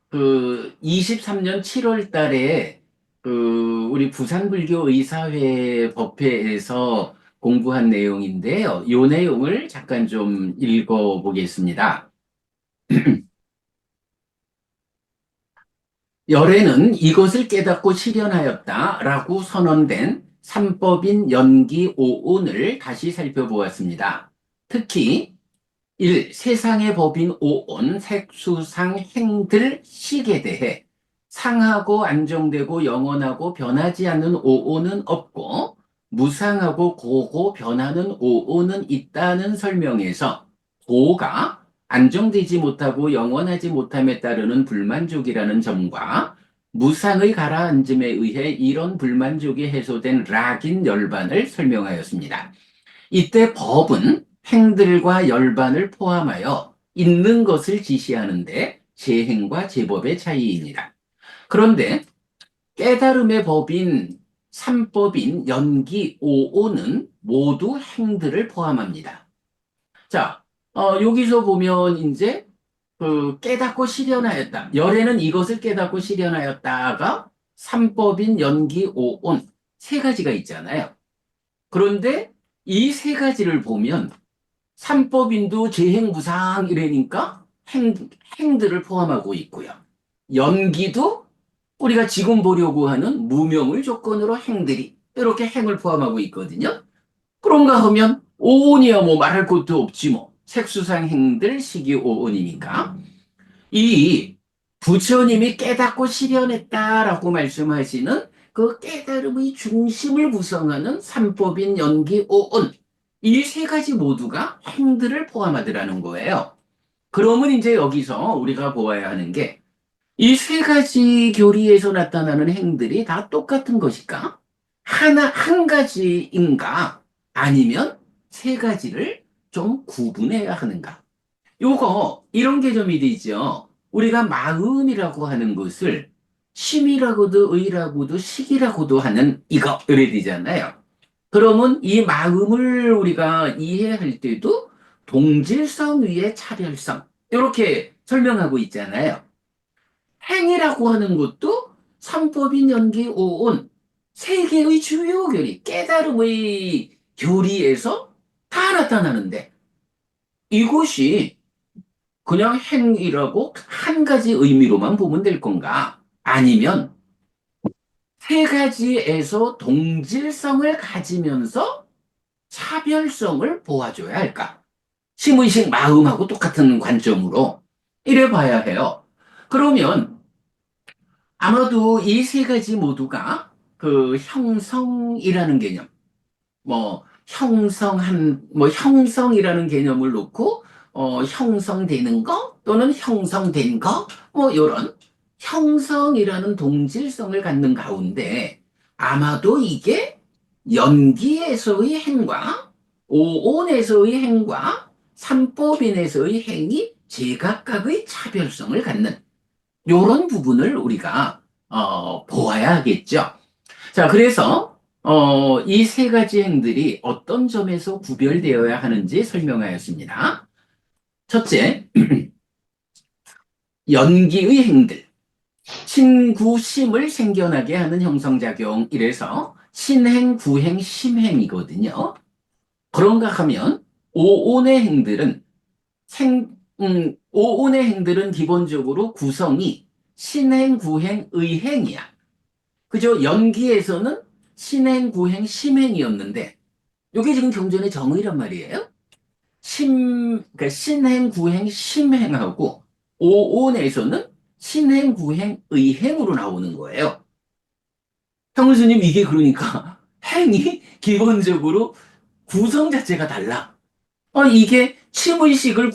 그 23년 7월 달에 그 우리 부산불교 의사회 법회에서 공부한 내용인데요. 요 내용을 잠깐 좀 읽어 보겠습니다. 열애는 이것을 깨닫고 실현하였다라고 선언된 삼법인 연기 오온을 다시 살펴보았습니다. 특히 1. 세상의 법인 오온, 색수상, 행들, 식에 대해 상하고 안정되고 영원하고 변하지 않는 오온은 없고 무상하고 고고 변하는 오온은 있다는 설명에서 고가 안정되지 못하고 영원하지 못함에 따르는 불만족이라는 점과 무상의 가라앉음에 의해 이런 불만족이 해소된 락인 열반을 설명하였습니다. 이때 법은 행들과 열반을 포함하여 있는 것을 지시하는데 재행과 제법의 차이입니다. 그런데 깨달음의 법인 삼법인 연기 오오는 모두 행들을 포함합니다. 자, 여기서 보면 이제 그 깨닫고 실현하였다. 열애는 이것을 깨닫고 실현하였다가 삼법인 연기 오온 세 가지가 있잖아요. 그런데 이 세 가지를 보면 삼법인도 재행부상 이러니까 행들을 포함하고 있고요. 연기도 우리가 지금 보려고 하는 무명을 조건으로 행들이 이렇게 행을 포함하고 있거든요. 그런가 하면 오온이야 뭐 말할 것도 없지 뭐. 색수상 행들 시기 오온이니까. 이 부처님이 깨닫고 실현했다라고 말씀하시는 그 깨달음의 중심을 구성하는 삼법인 연기 오온 이 세 가지 모두가 행들을 포함하더라는 거예요. 그러면 이제 여기서 우리가 보아야 하는 게 이 세 가지 교리에서 나타나는 행들이 다 똑같은 것일까? 한 가지인가? 아니면 세 가지를 좀 구분해야 하는가? 이런 개념이 되죠. 우리가 마음이라고 하는 것을 심이라고도 의라고도 식이라고도 하는 이래 되잖아요. 그러면 이 마음을 우리가 이해할 때도 동질성 위에 차별성 이렇게 설명하고 있잖아요. 행이라고 하는 것도 삼법인 연기 오온 세 개의 주요 교리 깨달음의 교리에서 다 나타나는데 이것이 그냥 행이라고 한 가지 의미로만 보면 될 건가? 아니면 세 가지에서 동질성을 가지면서 차별성을 보아줘야 할까? 심의식 마음하고 똑같은 관점으로 이래 봐야 해요. 그러면 아마도 이 세 가지 모두가 그 형성이라는 개념, 형성이라는 개념을 놓고 형성되는 거 또는 형성된 거 요런 형성이라는 동질성을 갖는 가운데 아마도 이게 연기에서의 행과 오온에서의 행과 삼법인에서의 행이 제각각의 차별성을 갖는 요런 부분을 우리가 보아야 하겠죠. 자, 그래서 이 세 가지 행들이 어떤 점에서 구별되어야 하는지 설명하였습니다. 첫째, 연기의 행들. 신구심을 생겨나게 하는 형성작용. 이래서 신행, 구행, 심행이거든요. 그런가 하면 오온의 행들은 기본적으로 구성이 신행, 구행, 의행이야. 그죠? 연기에서는 신행, 구행, 심행이었는데 이게 지금 경전의 정의란 말이에요. 그러니까 신행, 구행, 심행하고 오온에서는 신행, 구행, 의행으로 나오는 거예요. 형수님 이게 그러니까 행이 기본적으로 구성 자체가 달라. 이게 심의식을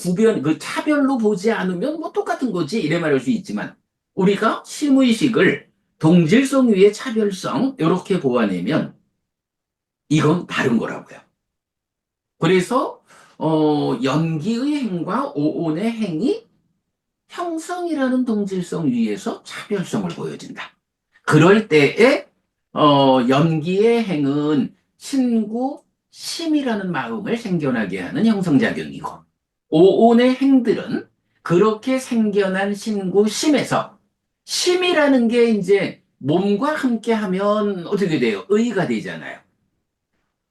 차별로 보지 않으면 뭐 똑같은 거지 이래 말할 수 있지만 우리가 심의식을 동질성 위에 차별성 이렇게 보아내면 이건 다른 거라고요. 그래서 연기의 행과 오온의 행이 형성이라는 동질성 위에서 차별성을 보여준다. 그럴 때에 연기의 행은 신구, 심이라는 마음을 생겨나게 하는 형성작용이고 오온의 행들은 그렇게 생겨난 신구, 심에서 심이라는 게 이제 몸과 함께 하면 어떻게 돼요? 의가 되잖아요.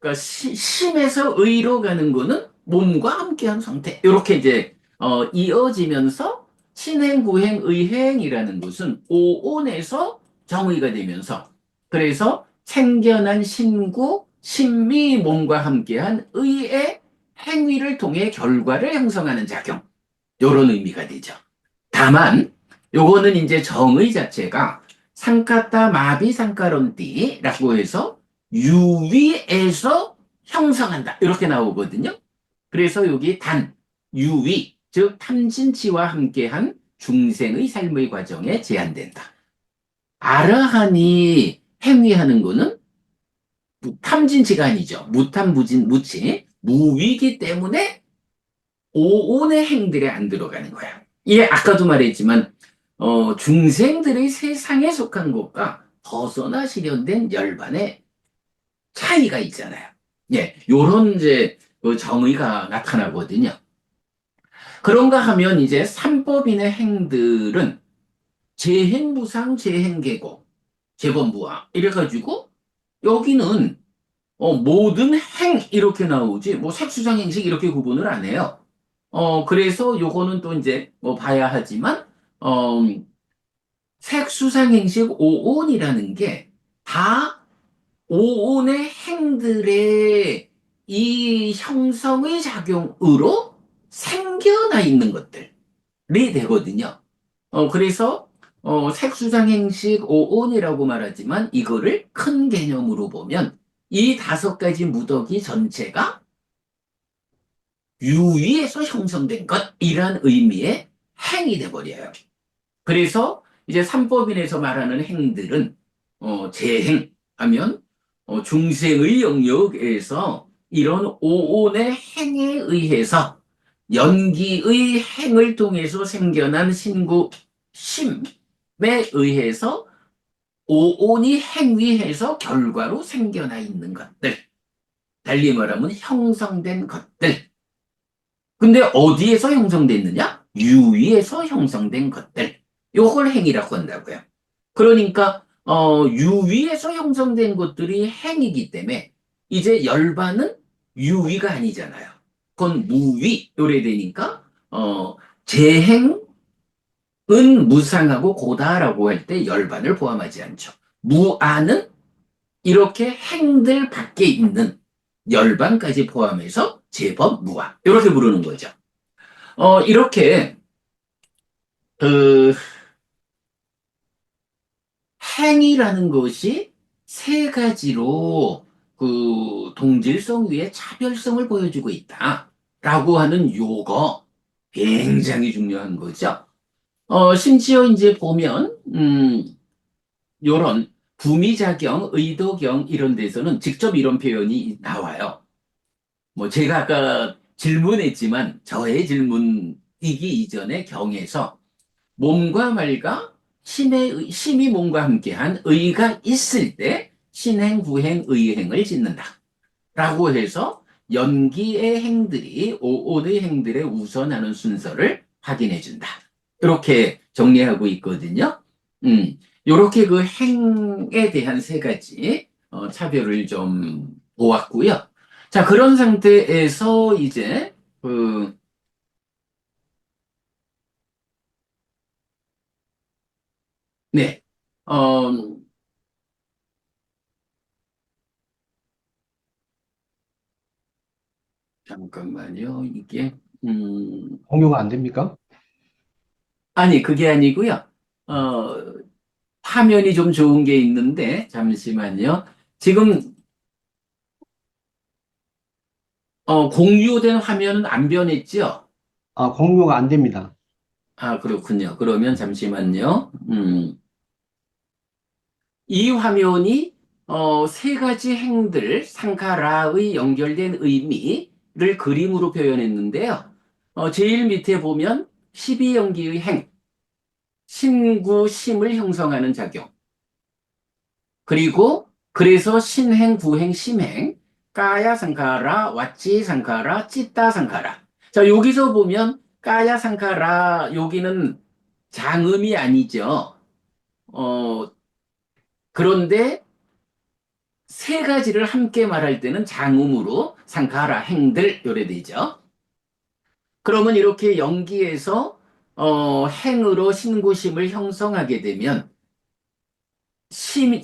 그러니까 심에서 의로 가는 거는 몸과 함께한 상태. 이렇게 이제 이어지면서 신행, 구행, 의행이라는 것은 오온에서 정의가 되면서 그래서 생겨난 신구, 신미 몸과 함께한 의의 행위를 통해 결과를 형성하는 작용. 이런 의미가 되죠. 다만 요거는 이제 정의 자체가 상카타 마비 상카론띠라고 해서 유위에서 형성한다. 이렇게 나오거든요. 그래서 여기 유위, 즉 탐진치와 함께한 중생의 삶의 과정에 제한된다. 아라한이 행위하는 거는 탐진치가 아니죠. 무탐무진, 무위기 때문에 오온의 행들에 안 들어가는 거야. 이게 아까도 말했지만 중생들의 세상에 속한 것과 벗어나 실현된 열반의 차이가 있잖아요. 예, 요런 이제 그 정의가 나타나거든요. 그런가 하면 이제 삼법인의 행들은 재행무상, 재행계고, 재범부화 이래가지고 여기는 모든 행 이렇게 나오지 뭐 색수상행식 이렇게 구분을 안 해요. 그래서 요거는 또 이제 뭐 봐야 하지만 어, 색수상행식 오온이라는 게 다 오온의 행들의 이 형성의 작용으로 생겨나 있는 것들이 되거든요. 그래서 색수상행식 오온이라고 말하지만 이거를 큰 개념으로 보면 이 5가지 무더기 전체가 유의에서 형성된 것이란 의미의 행이 돼버려요. 그래서 이제 삼법인에서 말하는 행들은 재행하면 중생의 영역에서 이런 오온의 행에 의해서 연기의 행을 통해서 생겨난 신구 심에 의해서 오온이 행위해서 결과로 생겨나 있는 것들. 달리 말하면 형성된 것들. 근데 어디에서 형성됐느냐? 유의에서 형성된 것들. 요걸 행위라고 한다고요. 그러니까 유의에서 형성된 것들이 행이기 때문에 이제 열반은 유의가 아니잖아요. 그건 무의 요래 되니까 재행은 무상하고 고다라고 할 때 열반을 포함하지 않죠. 무아는 이렇게 행들 밖에 있는 열반까지 포함해서 제법 무아 이렇게 부르는 거죠. 이렇게 그 행위라는 것이 3가지로 그 동질성 위에 차별성을 보여주고 있다라고 하는 요거 굉장히 중요한 거죠. 심지어 이제 보면 요런 구미자경, 의도경 이런 데서는 직접 이런 표현이 나와요. 뭐 제가 아까 질문했지만 저의 질문이기 이전에 경에서 몸과 말과 심이 몸과 함께한 의가 있을 때 신행, 구행, 의행을 짓는다. 라고 해서 연기의 행들이 오온의 행들에 우선하는 순서를 확인해 준다. 이렇게 정리하고 있거든요. 이렇게 그 행에 대한 3가지 차별을 좀 보았고요. 자, 그런 상태에서 이제 네, 어, 잠깐만요. 이게 공유가 안 됩니까? 아니 그게 아니고요. 어, 화면이 좀 좋은 게 있는데 잠시만요. 지금 공유된 화면은 안 변했죠? 아, 공유가 안 됩니다. 아, 그렇군요. 그러면 잠시만요. 이 화면이 3가지 행들, 상카라의 연결된 의미를 그림으로 표현했는데요. 제일 밑에 보면 12연기의 행, 신구, 심을 형성하는 작용. 그리고 그래서 신행, 구행, 심행, 까야 상카라, 왓지 상카라, 찌따 상카라. 자, 여기서 보면 까야 상카라, 여기는 장음이 아니죠. 그런데 3가지를 함께 말할 때는 장음으로 상카라, 행들, 요래 되죠. 그러면 이렇게 연기해서 행으로 신구심을 형성하게 되면 신,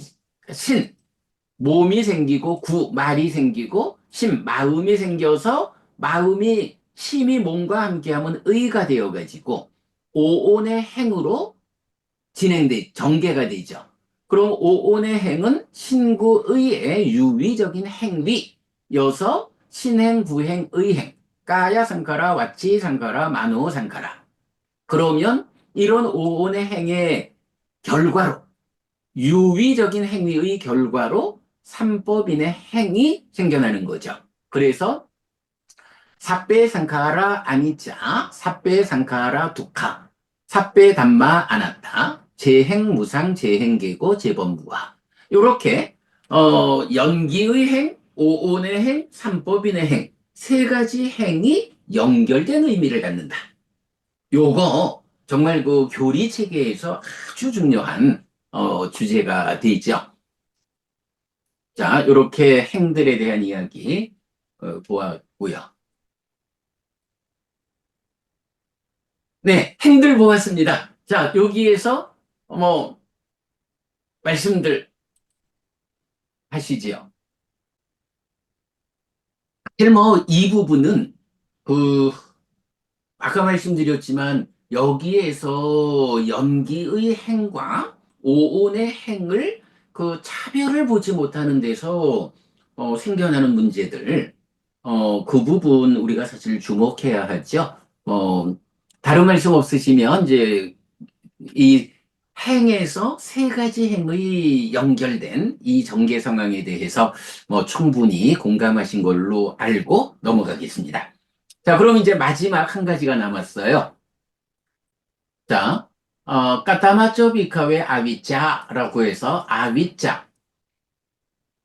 몸이 생기고 말이 생기고 마음이 생겨서 마음이 심이 몸과 함께하면 의가 되어가지고 오온의 행으로 전개가 되죠. 그럼 오온의 행은 신구의의 유의적인 행위여서 신행, 구행, 의행, 까야 상카라, 왓지 상카라, 마노 상카라. 그러면 이런 오온의 행의 결과로 유의적인 행위의 결과로 삼법인의 행이 생겨나는 거죠. 그래서 사배 상카라 아니짜, 사배 상카라 두카, 사배 담마 아나타, 재행 무상, 재행계고, 재범무화. 요렇게 연기의 행, 오온의 행, 삼법인의 행, 3가지 행이 연결된 의미를 갖는다. 요거 정말 그 교리 체계에서 아주 중요한 주제가 되죠. 자, 이렇게 행들에 대한 이야기 보았고요. 네, 행들 보았습니다. 자, 여기에서 뭐 말씀들 하시지요. 사실 뭐 이 부분은 그 아까 말씀드렸지만 여기에서 연기의 행과 오온의 행을 그 차별을 보지 못하는 데서 생겨나는 문제들 그 부분 우리가 사실 주목해야 하죠. 다른 말씀 없으시면 이제 이 행에서 세 가지 행의 연결된 이 전개 상황에 대해서 뭐 충분히 공감하신 걸로 알고 넘어가겠습니다. 자, 그럼 이제 마지막 한 가지가 남았어요. 자, 까타마쪼 비카웨 아위짜라고 해서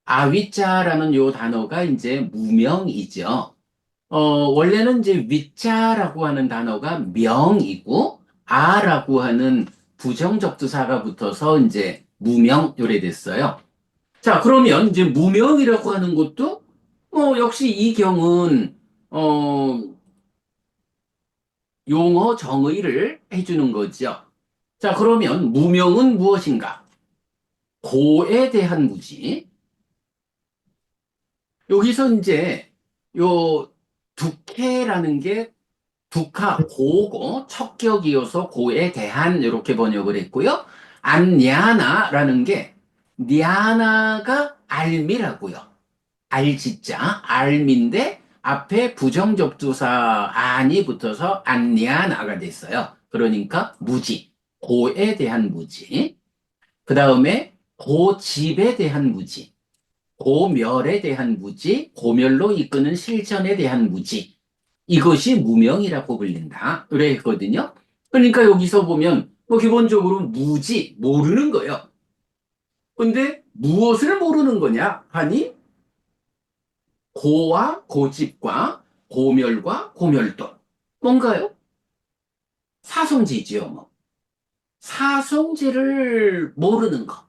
아위짜라는 요 단어가 이제 무명이죠. 원래는 이제 위자라고 하는 단어가 명이고, 아라고 하는 부정적두사가 붙어서 이제 무명 요래됐어요. 자, 그러면 이제 무명이라고 하는 것도, 역시 이 경은, 용어 정의를 해주는 거죠. 자, 그러면 무명은 무엇인가? 고에 대한 무지. 여기서 이제 요 두케라는 게 두카, 고고, 척격이어서 고에 대한 이렇게 번역을 했고요. 안냐나라는 게 냐나가 알미라고요. 알지자, 알미인데 앞에 부정접두사 안이 붙어서 안냐나가 됐어요. 그러니까 무지, 고에 대한 무지. 그 다음에 고집에 대한 무지, 고멸에 대한 무지, 고멸로 이끄는 실천에 대한 무지. 이것이 무명이라고 불린다. 그래 했거든요. 그러니까 여기서 보면 뭐 기본적으로 무지, 모르는 거예요. 근데 무엇을 모르는 거냐 하니 고와 고집과 고멸과 고멸도. 뭔가요? 사성제지요, 뭐. 사성제를 모르는 거.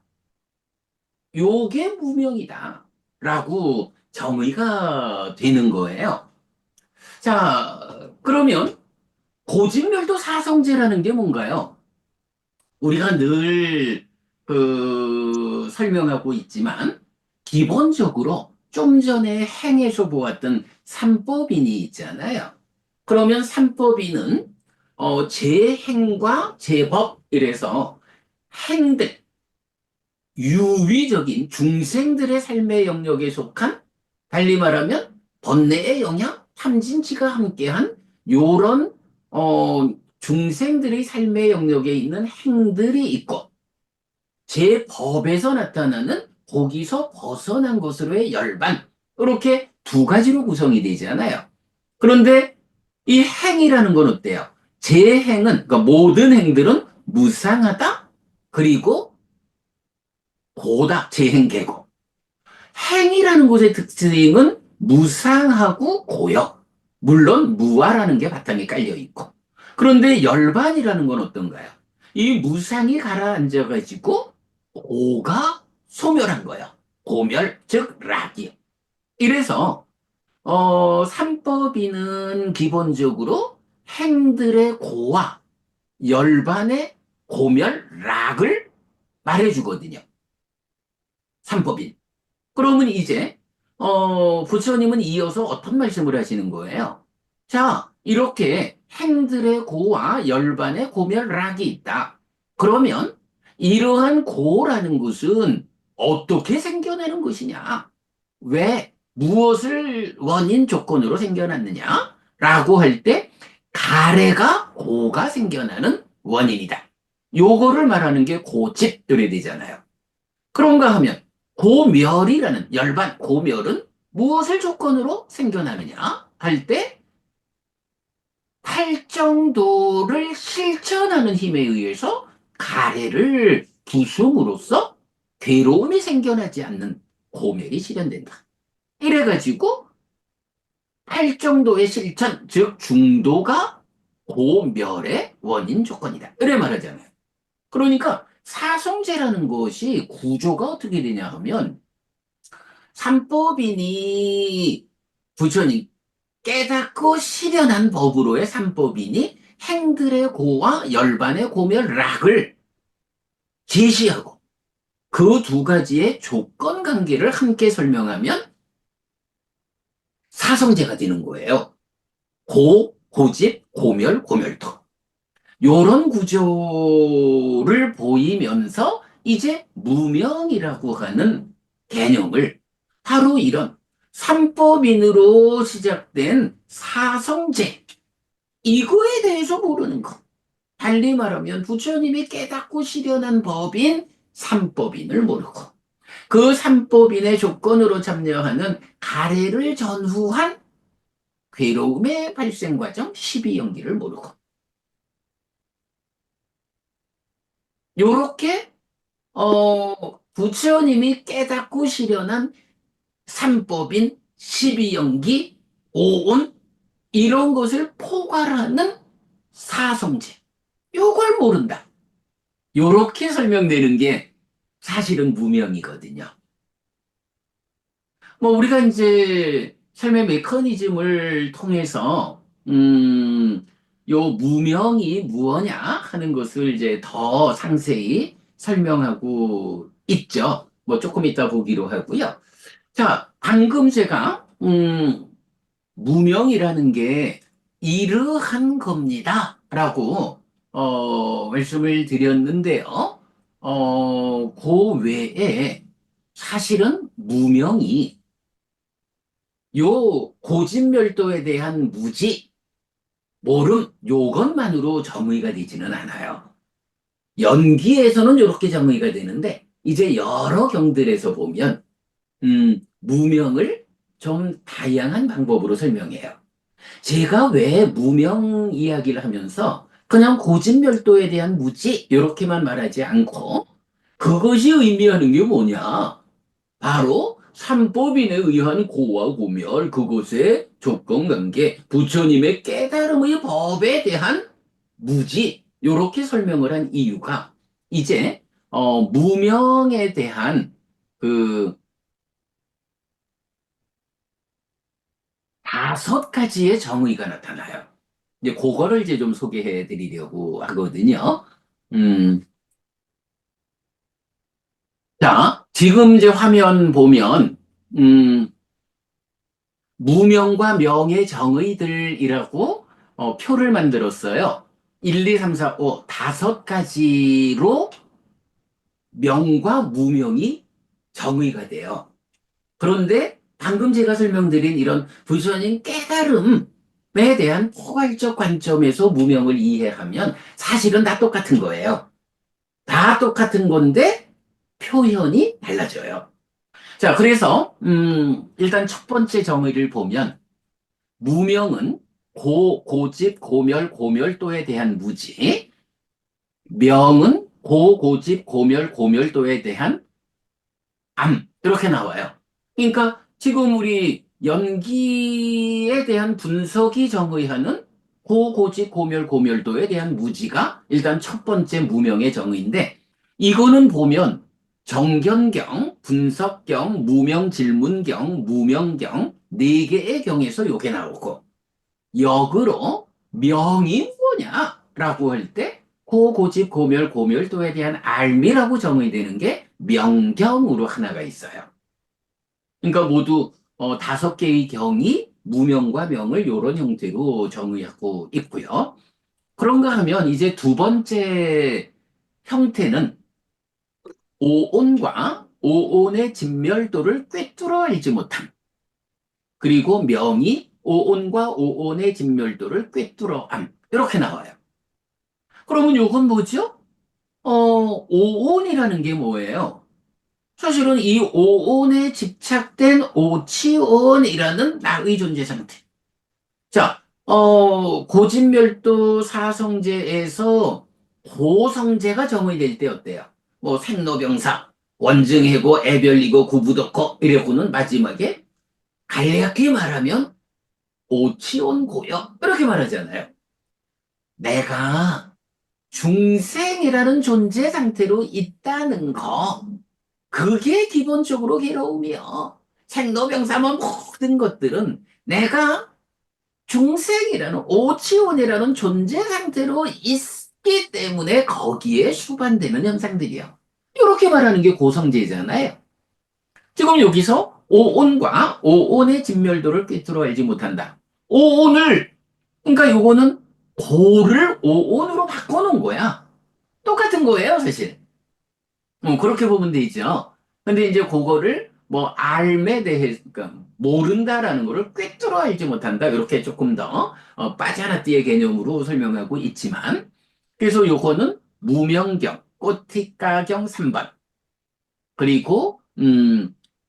요게 무명이다. 라고 정의가 되는 거예요. 자, 그러면 고집멸도 사성제라는 게 뭔가요? 우리가 늘 설명하고 있지만 기본적으로 좀 전에 행에서 보았던 삼법인이 있잖아요. 그러면 삼법인은 제행과 제법 이래서 행들, 유위적인 중생들의 삶의 영역에 속한, 달리 말하면 번뇌의 영향, 탐진치가 함께한 요런 중생들의 삶의 영역에 있는 행들이 있고, 제법에서 나타나는 거기서 벗어난 것으로의 열반, 이렇게 두 가지로 구성이 되잖아요. 그런데 이 행이라는 건 어때요? 제행은, 그러니까 모든 행들은 무상하다, 그리고 고다, 제행계고. 행이라는 것의 특징은 무상하고 고요. 물론 무아라는 게 바탕에 깔려 있고. 그런데 열반이라는 건 어떤가요? 이 무상이 가라앉아가지고 고가 소멸한 거예요. 고멸, 즉 락이요. 이래서 삼법인은 기본적으로 행들의 고와 열반의 고멸, 락을 말해주거든요. 삼법인. 그러면 이제 부처님은 이어서 어떤 말씀을 하시는 거예요? 자, 이렇게 행들의 고와 열반의 고멸락이 있다. 그러면 이러한 고라는 것은 어떻게 생겨나는 것이냐? 왜? 무엇을 원인 조건으로 생겨났느냐? 라고 할 때 가래가 고가 생겨나는 원인이다. 요거를 말하는 게 고집 이래 되잖아요. 그런가 하면 고멸이라는 열반, 고멸은 무엇을 조건으로 생겨나느냐 할 때 팔정도를 실천하는 힘에 의해서 가래를 부숨으로써 괴로움이 생겨나지 않는 고멸이 실현된다. 이래가지고 팔정도의 실천, 즉 중도가 고멸의 원인 조건이다. 이래 말하잖아요. 그러니까 사성제라는 것이 구조가 어떻게 되냐 하면 삼법이니 부처님 깨닫고 실현한 법으로의 삼법이니 행들의 고와 열반의 고멸락을 제시하고 그 두 가지의 조건 관계를 함께 설명하면 사성제가 되는 거예요. 고집, 고멸, 고멸도. 요런 구조를 보이면서 이제 무명이라고 하는 개념을 바로 이런 삼법인으로 시작된 사성제, 이거에 대해서 모르는 거. 달리 말하면 부처님이 깨닫고 실현한 법인 삼법인을 모르고 그 삼법인의 조건으로 참여하는 가래를 전후한 괴로움의 발생 과정 12연기를 모르고 요렇게 부처님이 깨닫고 실현한 삼법인 12연기, 오온 이런 것을 포괄하는 사성제 요걸 모른다. 요렇게 설명되는 게 사실은 무명이거든요. 뭐 우리가 이제 삶의 메커니즘을 통해서 요 무명이 무엇냐 하는 것을 이제 더 상세히 설명하고 있죠. 뭐 조금 이따 보기로 하고요. 자, 방금 제가 무명이라는 게 이러한 겁니다라고 말씀을 드렸는데요. 그 외에 사실은 무명이 요 고진멸도에 대한 무지, 모름, 요것만으로 정의가 되지는 않아요. 연기에서는 이렇게 정의가 되는데 이제 여러 경들에서 보면 무명을 좀 다양한 방법으로 설명해요. 제가 왜 무명 이야기를 하면서 그냥 고진멸도에 대한 무지 이렇게만 말하지 않고 그것이 의미하는 게 뭐냐? 바로 삼법인에 의한 고와 고멸, 그것의 조건관계, 부처님의 깨달음의 법에 대한 무지, 이렇게 설명을 한 이유가 이제 무명에 대한 그 5가지의 정의가 나타나요. 이제 그거를 이제 좀 소개해 드리려고 하거든요. 자, 지금 이제 화면 보면, 무명과 명의 정의들이라고 표를 만들었어요. 1, 2, 3, 4, 5, 5가지로 명과 무명이 정의가 돼요. 그런데 방금 제가 설명드린 이런 부처님 깨달음에 대한 포괄적 관점에서 무명을 이해하면 사실은 다 똑같은 거예요. 다 똑같은 건데 표현이 달라져요. 자, 그래서 일단 첫 번째 정의를 보면 무명은 고집, 고멸, 고멸도에 대한 무지, 명은 고집, 고멸, 고멸도에 대한 암, 이렇게 나와요. 그러니까 지금 우리 연기에 대한 분석이 정의하는 고집, 고멸, 고멸도에 대한 무지가 일단 첫 번째 무명의 정의인데 이거는 보면 정견경, 분석경, 무명질문경, 무명경 4개의 경에서 요게 나오고 역으로 명이 뭐냐라고 할 때 고집, 고멸, 고멸도에 대한 알미라고 정의되는 게 명경으로 하나가 있어요. 그러니까 모두 5개의 경이 무명과 명을 이런 형태로 정의하고 있고요. 그런가 하면 이제 두 번째 형태는 오온과 오온의 진멸도를 꿰뚫어 알지 못함. 그리고 명이 오온과 오온의 진멸도를 꿰뚫어 암. 이렇게 나와요. 그러면 이건 뭐죠? 오온이라는 게 뭐예요? 사실은 이 오온에 집착된 오치온이라는 나의 존재 상태. 자, 고진멸도 사성제에서 고성제가 정의될 때 어때요? 뭐 생로병사, 원증해고 애별이고 구부덕고 이래고는 마지막에 간략히 말하면 오치온고요. 이렇게 말하잖아요. 내가 중생이라는 존재 상태로 있다는 거. 그게 기본적으로 괴로움이요. 생로병사뭐 모든 것들은 내가 중생이라는 오치원이라는 존재 상태로 있기 때문에 거기에 수반되는 현상들이요. 이렇게 말하는 게 고성제잖아요. 지금 여기서 오온과 오온의 진멸도를 꿰뚫어 알지 못한다. 오온을, 그러니까 요거는 고를 오온으로 바꿔놓은 거야. 똑같은 거예요, 사실. 그렇게 보면 되죠. 근데 이제 그거를 뭐 알에 대해, 그러니까 모른다라는 거를 꿰뚫어 알지 못한다. 이렇게 조금 더 빠자나띠의 개념으로 설명하고 있지만, 그래서 요거는 무명경, 꼬티까경 3번. 그리고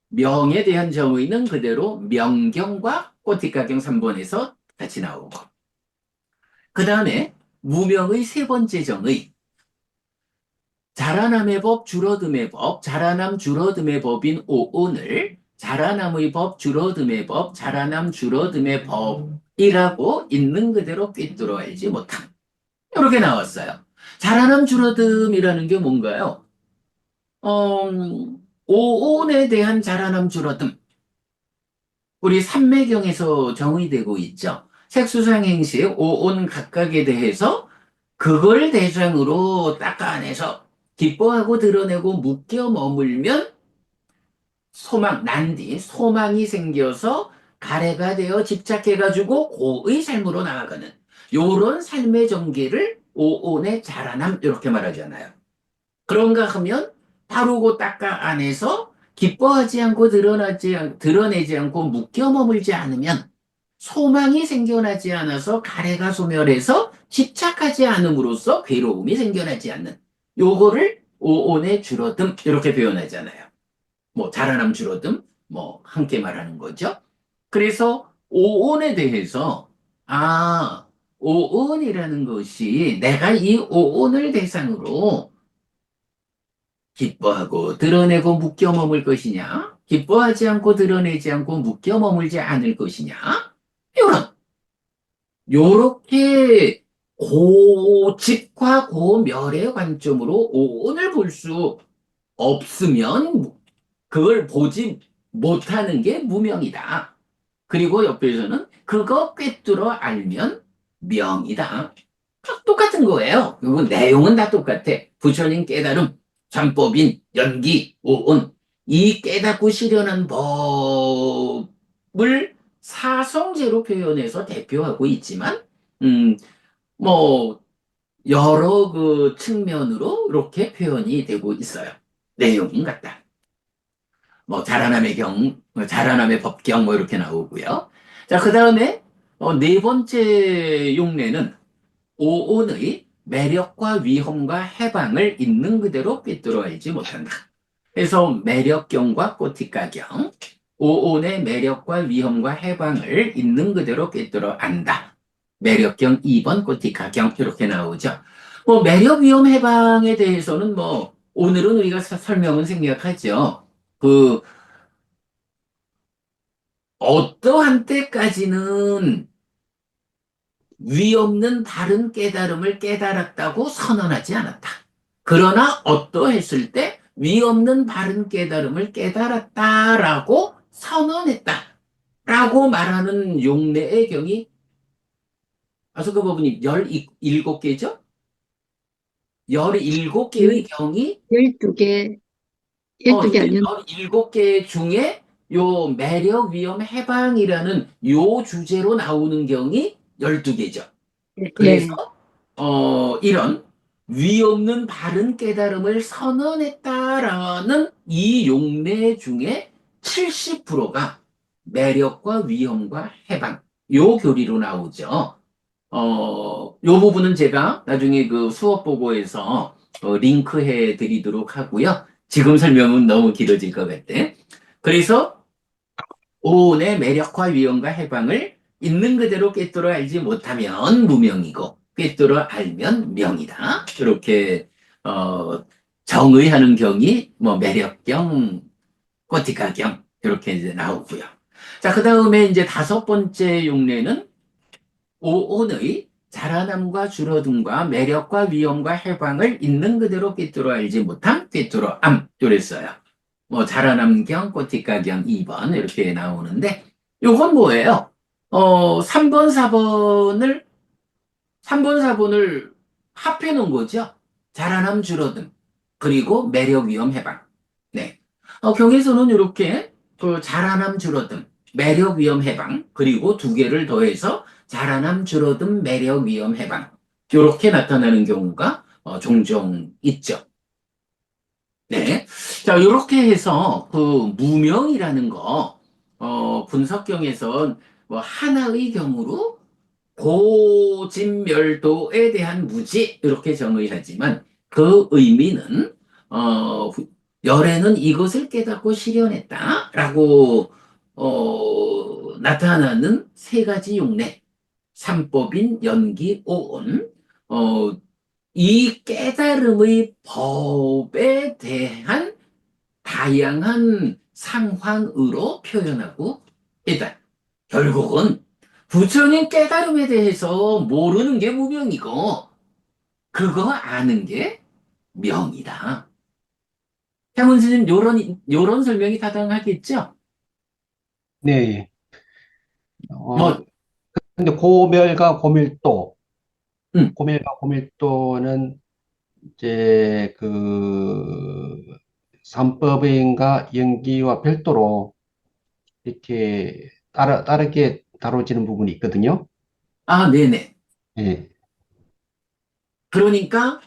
명에 대한 정의는 그대로 명경과 꼬티까경 3번에서 같이 나오고. 그 다음에 무명의 세 번째 정의. 자라남의 법, 줄어듦의 법, 자라남 줄어듦의 법인 오온을 자라남의 법, 줄어듦의 법, 자라남 줄어듦의 법이라고 있는 그대로 꿰뚫어 알지 못함. 이렇게 나왔어요. 자라남 줄어듦이라는 게 뭔가요? 오온에 대한 자라남 줄어듦. 우리 삼매경에서 정의되고 있죠. 색수상행시 오온 각각에 대해서 그걸 대상으로 닦아내서 기뻐하고 드러내고 묶여 머물면 소망, 난디, 소망이 생겨서 가래가 되어 집착해가지고 고의 삶으로 나아가는 요런 삶의 전개를 오온의 자라남 이렇게 말하잖아요. 그런가 하면 바르고 닦아 안에서 기뻐하지 않고 드러내지 않고 묶여 머물지 않으면 소망이 생겨나지 않아서 가래가 소멸해서 집착하지 않음으로써 괴로움이 생겨나지 않는 요거를 오온의 줄어듦 이렇게 표현하잖아요. 뭐 자라남 줄어듦 뭐 함께 말하는 거죠. 그래서 오온에 대해서 오온이라는 것이 내가 이 오온을 대상으로 기뻐하고 드러내고 묶여 머물 것이냐? 기뻐하지 않고 드러내지 않고 묶여 머물지 않을 것이냐? 요렇게 고집과 고멸의 관점으로 오온을 볼 수 없으면 그걸 보지 못하는 게 무명이다. 그리고 옆에서는 그거 꿰뚫어 알면 명이다. 똑같은 거예요. 이거 내용은 다 똑같아. 부처님 깨달음, 삼법인, 연기, 오온. 이 깨닫고 실현한 법을 사성제로 표현해서 대표하고 있지만, 뭐, 여러 그 측면으로 이렇게 표현이 되고 있어요. 내용은 같다. 뭐, 자라남의 법경, 뭐, 이렇게 나오고요. 자, 그 다음에, 네 번째 용례는 오온의 매력과 위험과 해방을 있는 그대로 꿰뚫어 알지 못한다. 그래서 매력경과 꼬티까경, 오온의 매력과 위험과 해방을 있는 그대로 꿰뚫어 안다. 매력경 2번, 꼬티까경 이렇게 나오죠. 뭐 매력, 위험, 해방에 대해서는 뭐 오늘은 우리가 설명은 생략하죠. 그 어떠한 때까지는 위 없는 바른 깨달음을 깨달았다고 선언하지 않았다. 그러나 어떠했을 때 위 없는 바른 깨달음을 깨달았다라고 선언했다라고 말하는 용례의 경이 아소가 법문이 17개죠? 17개의 경이 12개, 12개 아니었 17개 중에 요 매력, 위험, 해방이라는 요 주제로 나오는 경이 12개죠. 예. 그래서 이런 위 없는 바른 깨달음을 선언했다라는 이 용례 중에 70%가 매력과 위험과 해방 요 교리로 나오죠. 요 부분은 제가 나중에 그 수업 보고에서 링크해 드리도록 하고요. 지금 설명은 너무 길어질 것 같아. 그래서 오온의 매력과 위험과 해방을 있는 그대로 꿰뚫어 알지 못하면 무명이고 꿰뚫어 알면 명이다. 이렇게 정의하는 경이 뭐 매력경, 꼬티까경 이렇게 이제 나오고요. 자, 그 다음에 이제 다섯 번째 용례는 오온의 자라남과 줄어듦과 매력과 위험과 해방을 있는 그대로 꿰뚫어 알지 못함, 꿰뚫어 암. 이랬어요. 뭐 자라남경, 꽃뒷가경 2번 이렇게 나오는데 요건 뭐예요? 3번, 4번을 합해 놓은 거죠. 자라남 줄어듦, 그리고 매력 위험 해방. 네. 경에서는 이렇게 그 자라남 줄어듦, 매력 위험 해방, 그리고 두 개를 더해서 자라남 줄어듦, 매력 위험 해방. 이렇게 나타나는 경우가 종종 있죠. 네. 자, 이렇게 해서 그 무명이라는 거, 분석경에선 뭐 하나의 경우로 고진멸도에 대한 무지, 이렇게 정의하지만 그 의미는, 열애는 이것을 깨닫고 실현했다라고, 나타나는 세 가지 용례, 삼법인, 연기, 오온, 어, 이 깨달음의 법에 대한 다양한 상황으로 표현하고 있다. 결국은 부처님 깨달음에 대해서 모르는 게 무명이고 그거 아는 게 명이다. 향원 스님 요런 설명이 타당하겠죠? 네. 뭐, 근데 고멸과 고밀도, 음. 고멸과 고밀도는 이제 그 삼법인과 연기와 별도로 이렇게 다르게 다뤄지는 부분이 있거든요. 아, 네네. 예. 그러니까,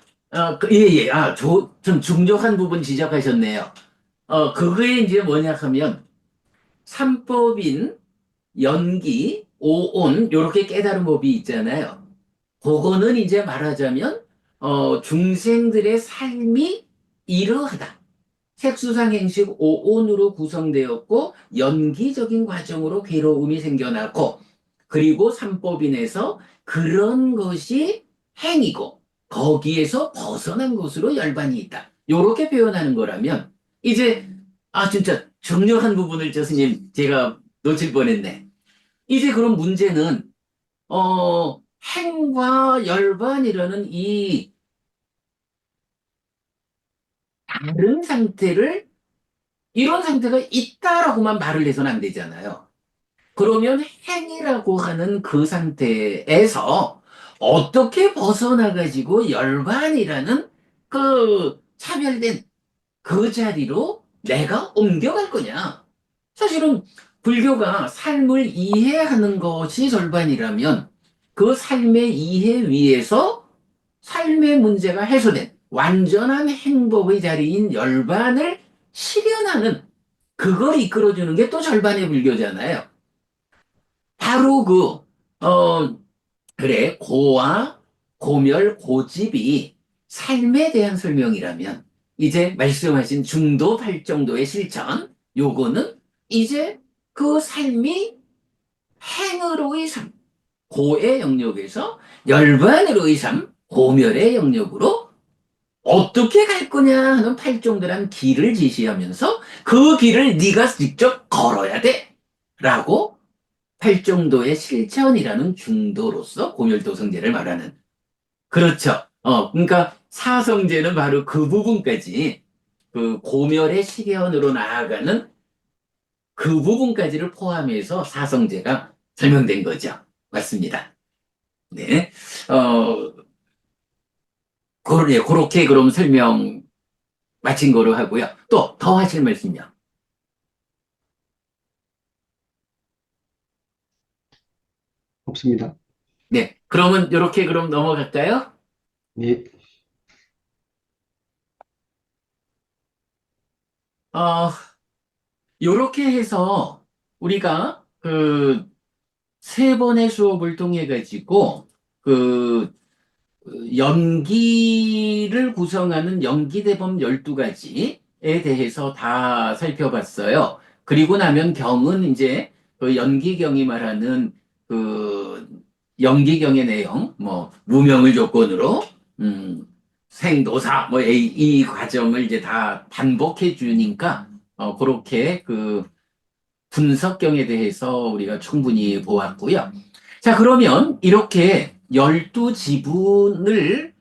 예, 예. 좀 중요한 부분 지적하셨네요. 그거에 이제 뭐냐 하면, 삼법인, 연기, 오온, 요렇게 깨달은 법이 있잖아요. 그거는 이제 말하자면, 중생들의 삶이 이러하다. 색수상행식 오온으로 구성되었고, 연기적인 과정으로 괴로움이 생겨나고, 그리고 삼법인에서 그런 것이 행이고, 거기에서 벗어난 것으로 열반이 있다. 요렇게 표현하는 거라면, 이제, 진짜 중요한 부분을 스님, 제가 놓칠 뻔했네. 이제 그런 문제는, 행과 열반이라는 이 다른 상태를, 이런 상태가 있다라고만 말을 해서는 안 되잖아요. 그러면 행이라고 하는 그 상태에서 어떻게 벗어나가지고 열반이라는 그 차별된 그 자리로 내가 옮겨갈 거냐? 사실은 불교가 삶을 이해하는 것이 절반이라면 그 삶의 이해 위에서 삶의 문제가 해소된 완전한 행복의 자리인 열반을 실현하는 그걸 이끌어주는 게 또 절반의 불교잖아요. 바로 그래, 고와 고멸, 고집이 삶에 대한 설명이라면 이제 말씀하신 중도 팔정도의 실천, 요거는 이제 그 삶이 행으로의 삶, 고의 영역에서 열반으로의 삶, 고멸의 영역으로 어떻게 갈 거냐 하는 팔정도란 길을 제시하면서 그 길을 네가 직접 걸어야 돼. 라고 팔정도의 실천이라는 중도로서 고멸도 성제를 말하는. 그렇죠. 그러니까 사성제는 바로 그 부분까지 그 고멸의 실현으로 나아가는 그 부분까지를 포함해서 사성제가 설명된 거죠. 맞습니다. 네. 그렇게 그럼 설명 마친 거로 하고요. 또 더 하실 말씀요. 없습니다. 네. 그러면 이렇게 그럼 넘어갈까요? 네. 어, 요렇게 해서 우리가 그 세 번의 수업을 통해 가지고 그 연기를 구성하는 연기대범 12가지에 대해서 다 살펴봤어요. 그리고 나면 경은 이제 그 연기경이 말하는 그 연기경의 내용, 뭐 무명을 조건으로 생도사 뭐 이 과정을 이제 다 반복해 주니까 그렇게 그 분석경에 대해서 우리가 충분히 보았고요. 자, 그러면 이렇게 12지분을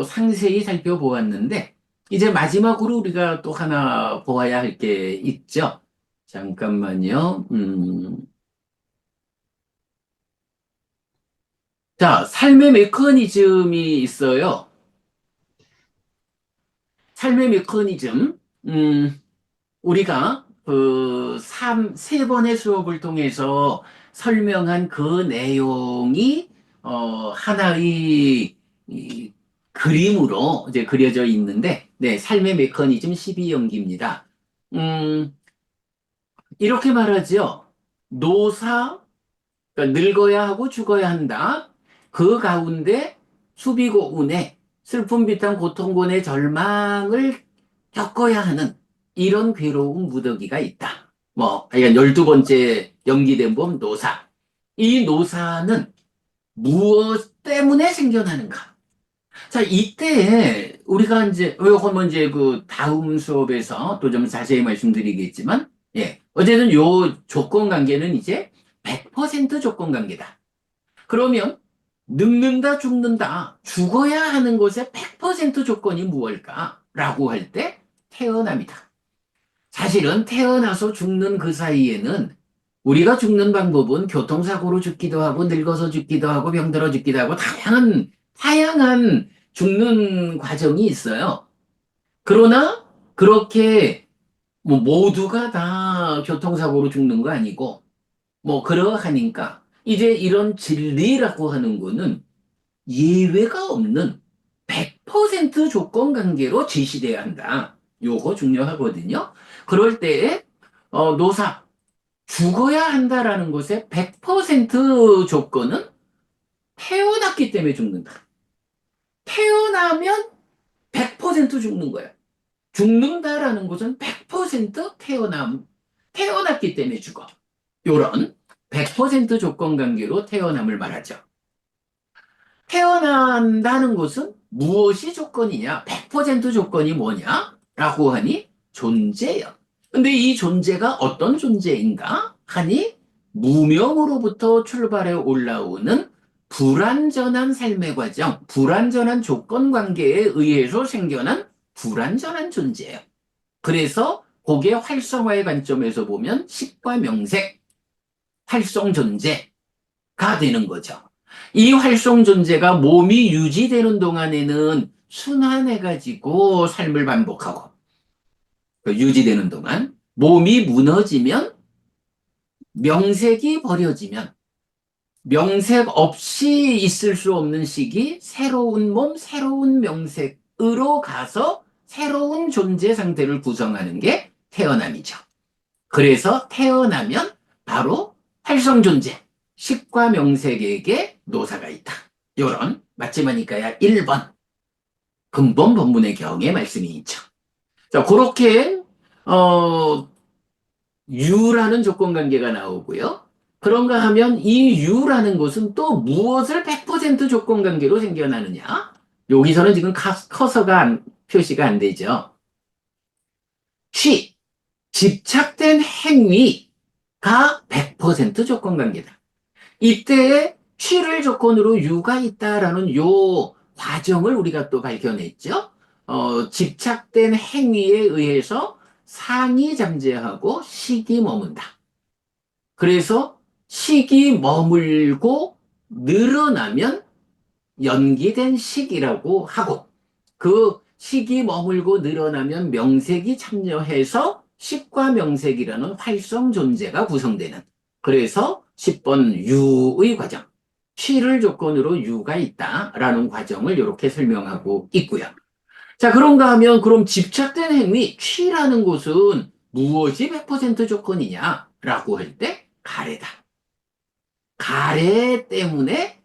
상세히 살펴보았는데 이제 마지막으로 우리가 또 하나 보아야 할 게 있죠. 잠깐만요. 자, 삶의 메커니즘이 있어요. 삶의 메커니즘. 우리가 세 번의 수업을 통해서 설명한 그 내용이, 하나의 그림으로 이제 그려져 있는데, 네, 삶의 메커니즘 12연기입니다. 이렇게 말하죠. 노사, 그러니까 늙어야 하고 죽어야 한다. 그 가운데 수비고 운에 슬픔, 비탄, 고통, 고뇌, 절망을 겪어야 하는 이런 괴로운 무더기가 있다. 뭐, 하여간 12번째 연기된 법 노사. 이 노사는 무엇 때문에 생겨나는가? 자, 이때 우리가 요건 이제 그 다음 수업에서 또 좀 자세히 말씀드리겠지만, 예. 어쨌든 요 조건 관계는 이제 100% 조건 관계다. 그러면 늙는다, 죽는다, 죽어야 하는 것의 100% 조건이 무엇일까? 라고 할 때 태어남이다. 사실은 태어나서 죽는 그 사이에는 우리가 죽는 방법은 교통사고로 죽기도 하고 늙어서 죽기도 하고 병들어 죽기도 하고 다양한 죽는 과정이 있어요. 그러나 그렇게 뭐 모두가 다 교통사고로 죽는 거 아니고 뭐 그러하니까 이제 이런 진리라고 하는 거는 예외가 없는 100% 조건 관계로 제시돼야 한다. 요거 중요하거든요. 그럴 때에 노사 죽어야 한다라는 것의 100% 조건은 태어났기 때문에 죽는다. 태어나면 100% 죽는 거야. 죽는다라는 것은 100% 태어났기 때문에 죽어. 요런 100% 조건 관계로 태어남을 말하죠. 태어난다는 것은 무엇이 조건이냐? 100% 조건이 뭐냐? 라고 하니 존재요. 근데 이 존재가 어떤 존재인가? 하니 무명으로부터 출발해 올라오는 불완전한 삶의 과정, 불완전한 조건 관계에 의해서 생겨난 불완전한 존재예요. 그래서 그게 활성화의 관점에서 보면 식과 명색, 활성 존재가 되는 거죠. 이 활성 존재가 몸이 유지되는 동안에는 순환해가지고 삶을 반복하고, 유지되는 동안 몸이 무너지면 명색이 버려지면 명색 없이 있을 수 없는 시기, 새로운 몸, 새로운 명색으로 가서 새로운 존재 상태를 구성하는 게 태어남이죠. 그래서 태어나면 바로 활성 존재, 식과 명색에게 노사가 있다. 요런 맞지마니까야 1번 근본 본문의 경의 말씀이 있죠. 자, 그렇게 유라는 조건 관계가 나오고요. 그런가 하면 이 유라는 것은 또 무엇을 100% 조건 관계로 생겨나느냐? 여기서는 지금 커서가 표시가 안 되죠. 집착된 행위가 100% 조건 관계다. 이때에 취를 조건으로 유가 있다라는 요 과정을 우리가 또 발견했죠. 집착된 행위에 의해서 상이 잠재하고 식이 머문다. 그래서 식이 머물고 늘어나면 연기된 식이라고 하고 그 식이 머물고 늘어나면 명색이 참여해서 식과 명색이라는 활성 존재가 구성되는 그래서 10번 유의 과정 취를 조건으로 유가 있다라는 과정을 이렇게 설명하고 있고요. 자, 그런가 하면 그럼 집착된 행위 취라는 것은 무엇이 100% 조건이냐라고 할 때 가래다. 가래 때문에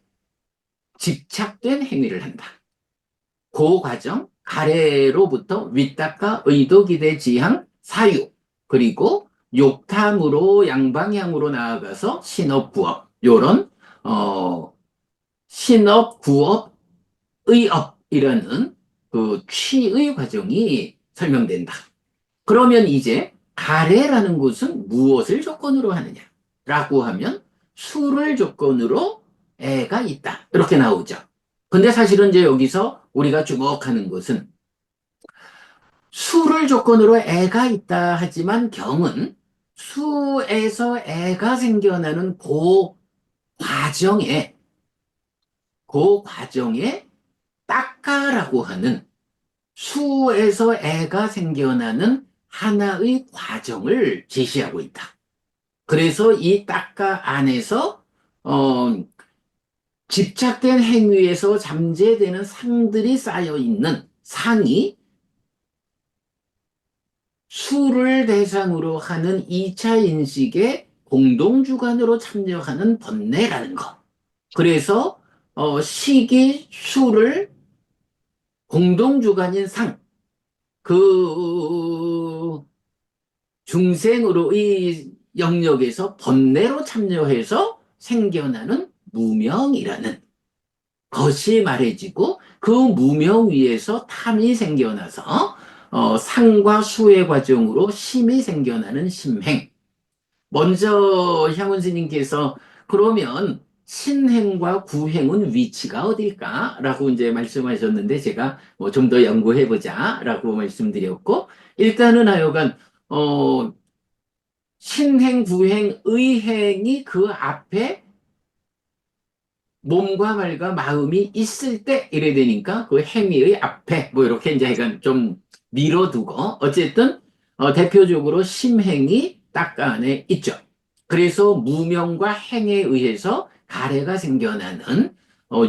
집착된 행위를 한다. 그 과정 가래로부터 위탁과 의도 기대 지향 사유 그리고 욕탐으로 양방향으로 나아가서 신업 구업 요런 신업 구업 의업이라는 그 취의 과정이 설명된다. 그러면 이제 가래라는 것은 무엇을 조건으로 하느냐라고 하면 수를 조건으로 애가 있다. 이렇게 나오죠. 근데 사실은 이제 여기서 우리가 주목하는 것은 수를 조건으로 애가 있다 하지만 경은 수에서 애가 생겨나는 과정에, 그 과정에 딱가라고 하는 수에서 애가 생겨나는 하나의 과정을 제시하고 있다. 그래서 이 딱가 안에서 집착된 행위에서 잠재되는 상들이 쌓여 있는 상이 수를 대상으로 하는 2차 인식의 공동주관으로 참여하는 번뇌라는 것. 그래서 식이 수를 공동주관인 상, 그 중생으로의 영역에서 번뇌로 참여해서 생겨나는 무명이라는 것이 말해지고 그 무명 위에서 탐이 생겨나서 상과 수의 과정으로 심이 생겨나는 심행. 먼저 향원 스님께서 그러면 신행과 구행은 위치가 어딜까? 라고 이제 말씀하셨는데 제가 뭐 좀 더 연구해보자 라고 말씀드렸고 일단은 하여간 신행, 구행, 의행이 그 앞에 몸과 말과 마음이 있을 때 이래 되니까 그 행위의 앞에 뭐 이렇게 이제 약간 좀 밀어두고 어쨌든 대표적으로 심행이 딱가 안에 있죠. 그래서 무명과 행에 의해서 가래가 생겨나는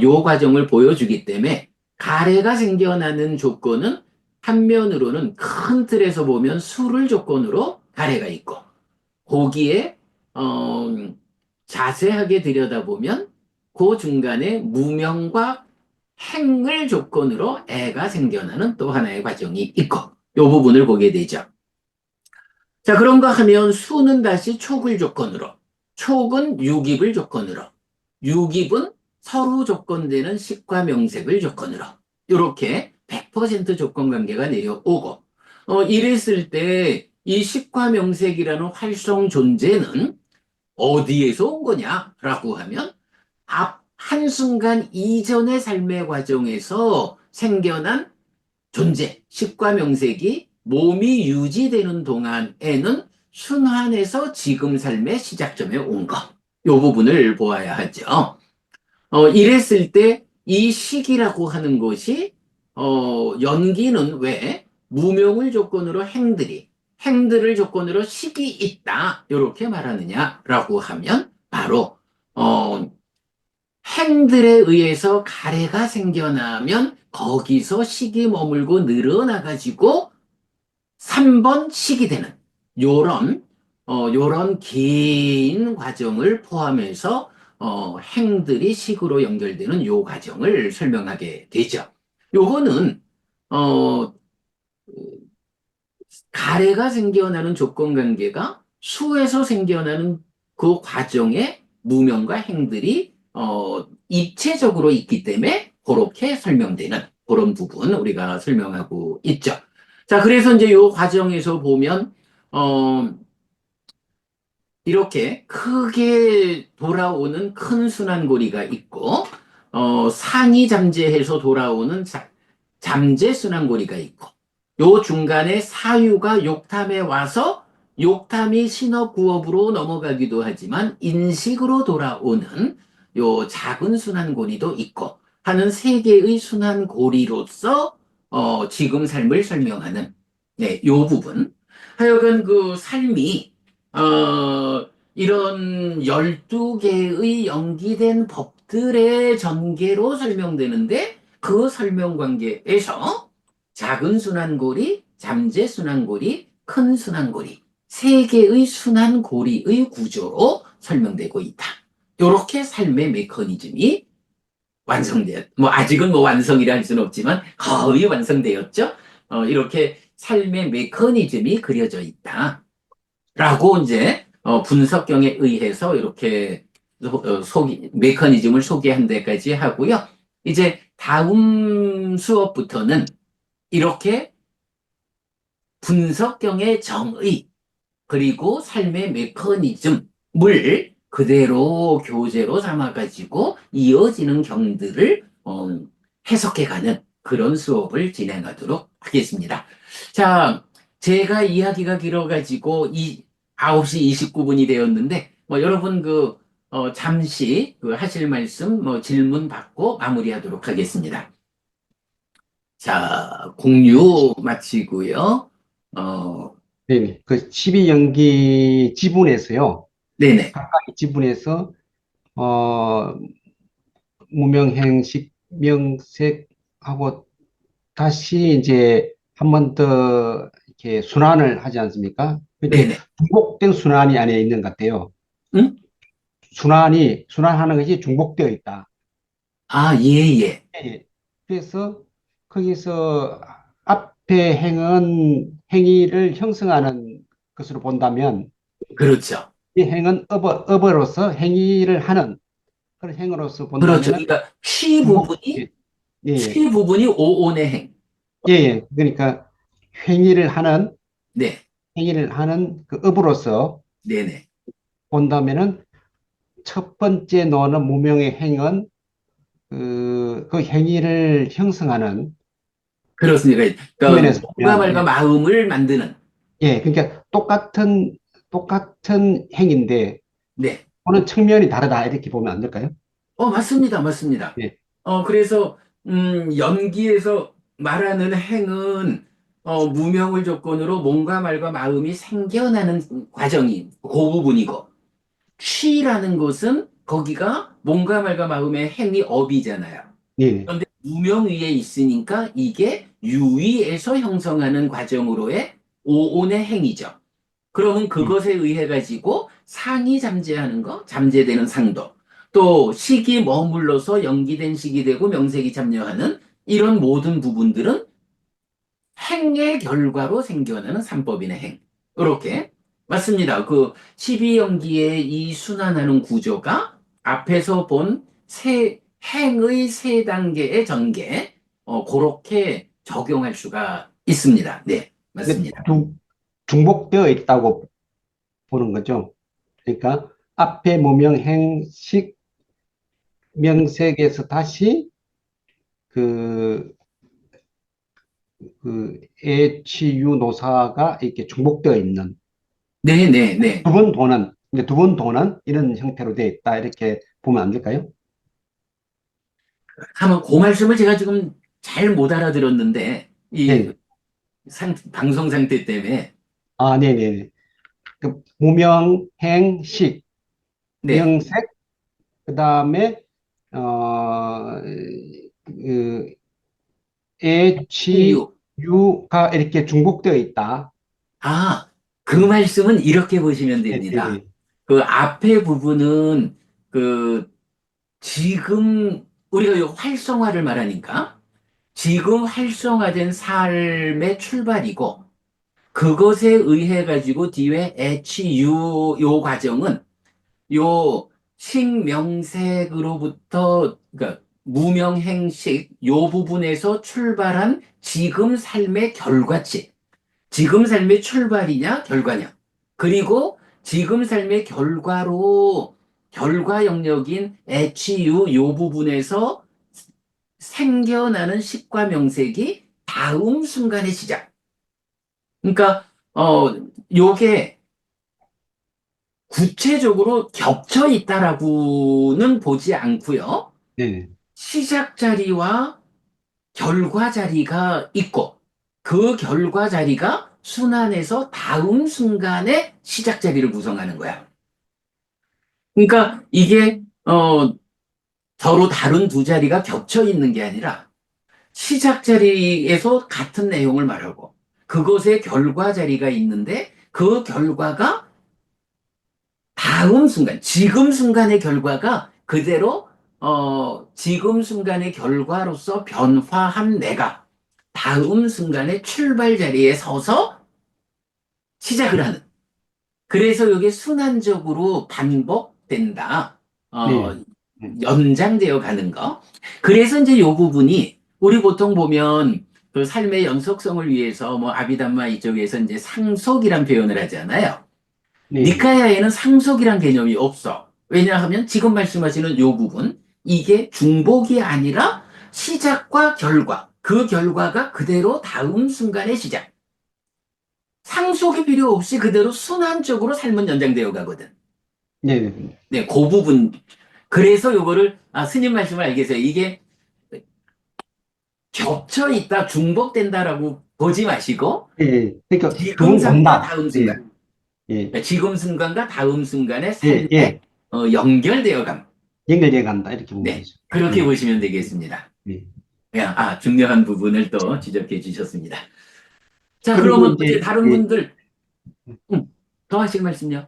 요 과정을 보여주기 때문에 가래가 생겨나는 조건은 한면으로는 큰 틀에서 보면 수를 조건으로 가래가 있고 거기에 자세하게 들여다보면 그 중간에 무명과 행을 조건으로 애가 생겨나는 또 하나의 과정이 있고 이 부분을 보게 되죠. 자, 그런가 하면 수는 다시 촉을 조건으로 촉은 유깁을 조건으로 유깁은 서로 조건되는 식과 명색을 조건으로 이렇게 100% 조건 관계가 내려오고 이랬을 때 이 식과 명색이라는 활성 존재는 어디에서 온 거냐라고 하면 한순간 이전의 삶의 과정에서 생겨난 존재, 식과 명색이 몸이 유지되는 동안에는 순환해서 지금 삶의 시작점에 온 것. 이 부분을 보아야 하죠. 이랬을 때 이 식이라고 하는 것이 연기는 왜 무명을 조건으로 행들을 조건으로 식이 있다 이렇게 말하느냐라고 하면 바로 행들에 의해서 가래가 생겨나면 거기서 식이 머물고 늘어나가지고 3번 식이 되는 요런 긴 과정을 포함해서 행들이 식으로 연결되는 요 과정을 설명하게 되죠. 요거는 가래가 생겨나는 조건 관계가 수에서 생겨나는 그 과정에 무명과 행들이 입체적으로 있기 때문에 그렇게 설명되는 그런 부분 우리가 설명하고 있죠. 자, 그래서 이제 이 과정에서 보면 이렇게 크게 돌아오는 큰 순환고리가 있고 상이 잠재해서 돌아오는 잠재 순환고리가 있고 요 중간에 사유가 욕탐에 와서 욕탐이 신업구업으로 넘어가기도 하지만 인식으로 돌아오는 요 작은 순환고리도 있고 하는 세 개의 순환고리로서 지금 삶을 설명하는 요 부분. 하여간 그 삶이 이런 12개의 연기된 법들의 전개로 설명되는데 그 설명 관계에서 작은 순환고리, 잠재 순환고리, 큰 순환고리 세 개의 순환고리의 구조로 설명되고 있다. 이렇게 삶의 메커니즘이 뭐 아직은 뭐 완성이라 할 수는 없지만 거의 완성되었죠. 이렇게 삶의 메커니즘이 그려져 있다. 라고 이제 분석경에 의해서 이렇게 메커니즘을 소개한 데까지 하고요. 이제 다음 수업부터는 이렇게 분석경의 정의 그리고 삶의 메커니즘을 그대로 교재로 삼아가지고 이어지는 경들을 해석해가는 그런 수업을 진행하도록 하겠습니다. 자, 제가 이야기가 길어가지고 9시 29분이 되었는데, 여러분 잠시 하실 말씀, 질문 받고 마무리하도록 하겠습니다. 자, 공유 마치고요. 네, 그 12연기 지분에서요. 네네. 각각의 지분에서 무명행식 명색하고 다시 이제 한 번 더 이렇게 순환을 하지 않습니까? 이렇게 네네. 중복된 순환이 안에 있는 것 같아요. 응? 순환하는 것이 중복되어 있다. 아, 예, 예. 예. 그래서 거기서 앞에 행위를 형성하는 것으로 본다면 그렇죠. 이 행은 업어로서 행위를 하는 그런 행으로서 그렇죠. 본다면은 그러니까 쉬 중복, 부분이, 예, 예, 쉬 부분이 오온의 행. 예, 예. 그러니까 행위를 하는, 네, 행위를 하는 그 업으로서 네네. 본다면은 첫 번째 노는 무명의 행은 그 행위를 형성하는 그렇습니다. 그러니까 측면에서 몸과 보면, 말과 마음을 만드는. 예, 그러니까 똑같은 행인데 네. 보는 측면이 다르다 이렇게 보면 안 될까요? 맞습니다. 맞습니다. 예, 그래서, 연기에서 말하는 행은, 무명을 조건으로 몸과 말과 마음이 생겨나는 과정이 그 부분이고, 쉬라는 것은 거기가 몸과 말과 마음의 행이 업이잖아요. 예, 그런데 무명 위에 있으니까 이게 유위에서 형성하는 과정으로의 오온의 행이죠. 그러면 예. 그것에 의해 가지고 상이 잠재하는 거, 잠재되는 상도, 또 식이 머물러서 연기된 식이 되고 명색이 참여하는 이런 모든 부분들은 행의 결과로 생겨나는 삼법인의 행. 이렇게 맞습니다. 그 12연기의 이 순환하는 구조가 앞에서 본 행의 세 단계의 전개, 그렇게 적용할 수가 있습니다. 네, 근데 맞습니다. 중복되어 있다고 보는 거죠. 그러니까 앞에 무명행식 명색에서 다시 그, HU 노사가 이렇게 중복되어 있는 네, 네, 네. 이제 두 번 도는 이런 형태로 되어 있다. 이렇게 보면 안 될까요? 한번 그 말씀을 제가 지금 잘 못 알아들었는데, 이 네. 방송 상태 때문에. 아, 네네. 그 무명행식 네, 명색, 그 다음에, 어, 그, 유. HU가 이렇게 중복되어 있다. 아, 그 말씀은 이렇게 보시면 네, 됩니다. 네, 그 앞에 부분은 그 지금 우리가 요 활성화를 말하니까 지금 활성화된 삶의 출발이고 그것에 의해 가지고 뒤에 HU 요 과정은 요 식명색으로부터 그러니까 무명행식 요 부분에서 출발한 지금 삶의 결과치 지금 삶의 출발이냐, 결과냐. 그리고 지금 삶의 결과로, 결과 영역인 HU 요 부분에서 생겨나는 식과 명색이 다음 순간의 시작. 그러니까, 요게 구체적으로 겹쳐 있다라고는 보지 않고요. 네. 시작 자리와 결과 자리가 있고 그 결과 자리가 순환해서 다음 순간에 시작 자리를 구성하는 거야. 그러니까 이게 서로 다른 두 자리가 겹쳐 있는 게 아니라 시작 자리에서 같은 내용을 말하고 그것의 결과 자리가 있는데 그 결과가 다음 순간, 지금 순간의 결과가 그대로 지금 순간의 결과로서 변화한 내가 다음 순간의 출발 자리에 서서 시작을 하는. 그래서 이게 순환적으로 반복된다. 어, 네. 네. 연장되어 가는 거. 그래서 이제 이 부분이 우리 보통 보면 그 삶의 연속성을 위해서 뭐 아비담마 이쪽에서 이제 상속이란 표현을 하잖아요. 네. 니카야에는 상속이란 개념이 없어. 왜냐하면 지금 말씀하시는 이 부분, 이게 중복이 아니라 시작과 결과, 그 결과가 그대로 다음 순간의 시작. 상속이 필요 없이 그대로 순환적으로 삶은 연장되어 가거든. 네, 네. 네, 그 부분. 그래서 요거를, 스님 말씀을 알겠어요. 이게 겹쳐 있다, 중복된다라고 보지 마시고, 예, 예. 그러니까 두 지금 번 순간, 돈다. 다음 예, 순간. 예, 그러니까 지금 순간과 다음 순간의 예, 삶에 예. 연결되어 감. 연결돼 간다. 이렇게 보면 네, 되죠. 그렇게 예, 보시면 되겠습니다. 예. 중요한 부분을 또 지적해 주셨습니다. 자, 그리고 그러면 이제 이제, 다른 예, 분들, 더 하실 말씀요?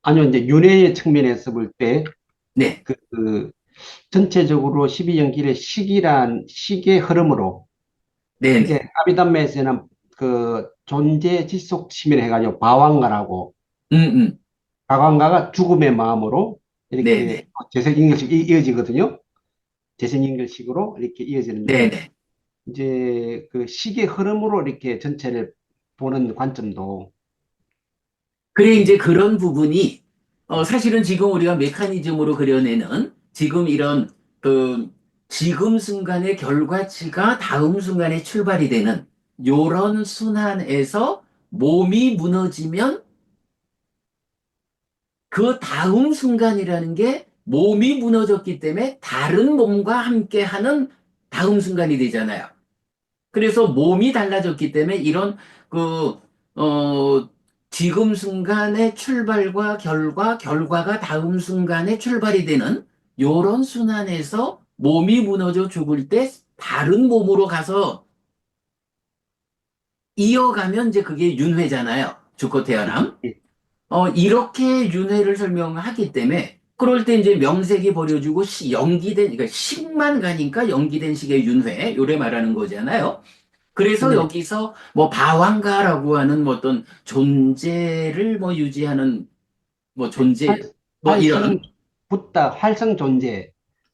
아니요, 이제 윤회의 측면에서 볼 때, 네, 전체적으로 12연길의 시기의 흐름으로, 이제 네네. 아비담마에서는 그 존재 지속 시민을 해가지고 바왕가라고, 음, 음, 바왕가가 죽음의 마음으로 이렇게 네네. 재생연결식이 이어지거든요. 재생연결식으로 이렇게 이어지는데, 네네. 이제 그 시기의 흐름으로 이렇게 전체를 보는 관점도, 그래, 예, 이제 그런 부분이, 사실은 지금 우리가 메커니즘으로 그려내는 지금 이런, 그, 지금 순간의 결과치가 다음 순간에 출발이 되는 요런 순환에서 몸이 무너지면 그 다음 순간이라는 게 몸이 무너졌기 때문에 다른 몸과 함께 하는 다음 순간이 되잖아요. 그래서 몸이 달라졌기 때문에 이런 그, 어, 지금 순간의 출발과 결과가 다음 순간에 출발이 되는 요런 순환에서 몸이 무너져 죽을 때 다른 몸으로 가서 이어가면 이제 그게 윤회잖아요. 죽고 태어남. 예, 이렇게 윤회를 설명하기 때문에 그럴 때 이제 명색이 버려지고 연기된, 그러니까 식만 가니까 연기된 식의 윤회, 요래 말하는 거잖아요. 그래서 네. 여기서 뭐 바왕가라고 하는 뭐 어떤 존재를 뭐 유지하는 뭐 네, 존재 뭐 활성, 이런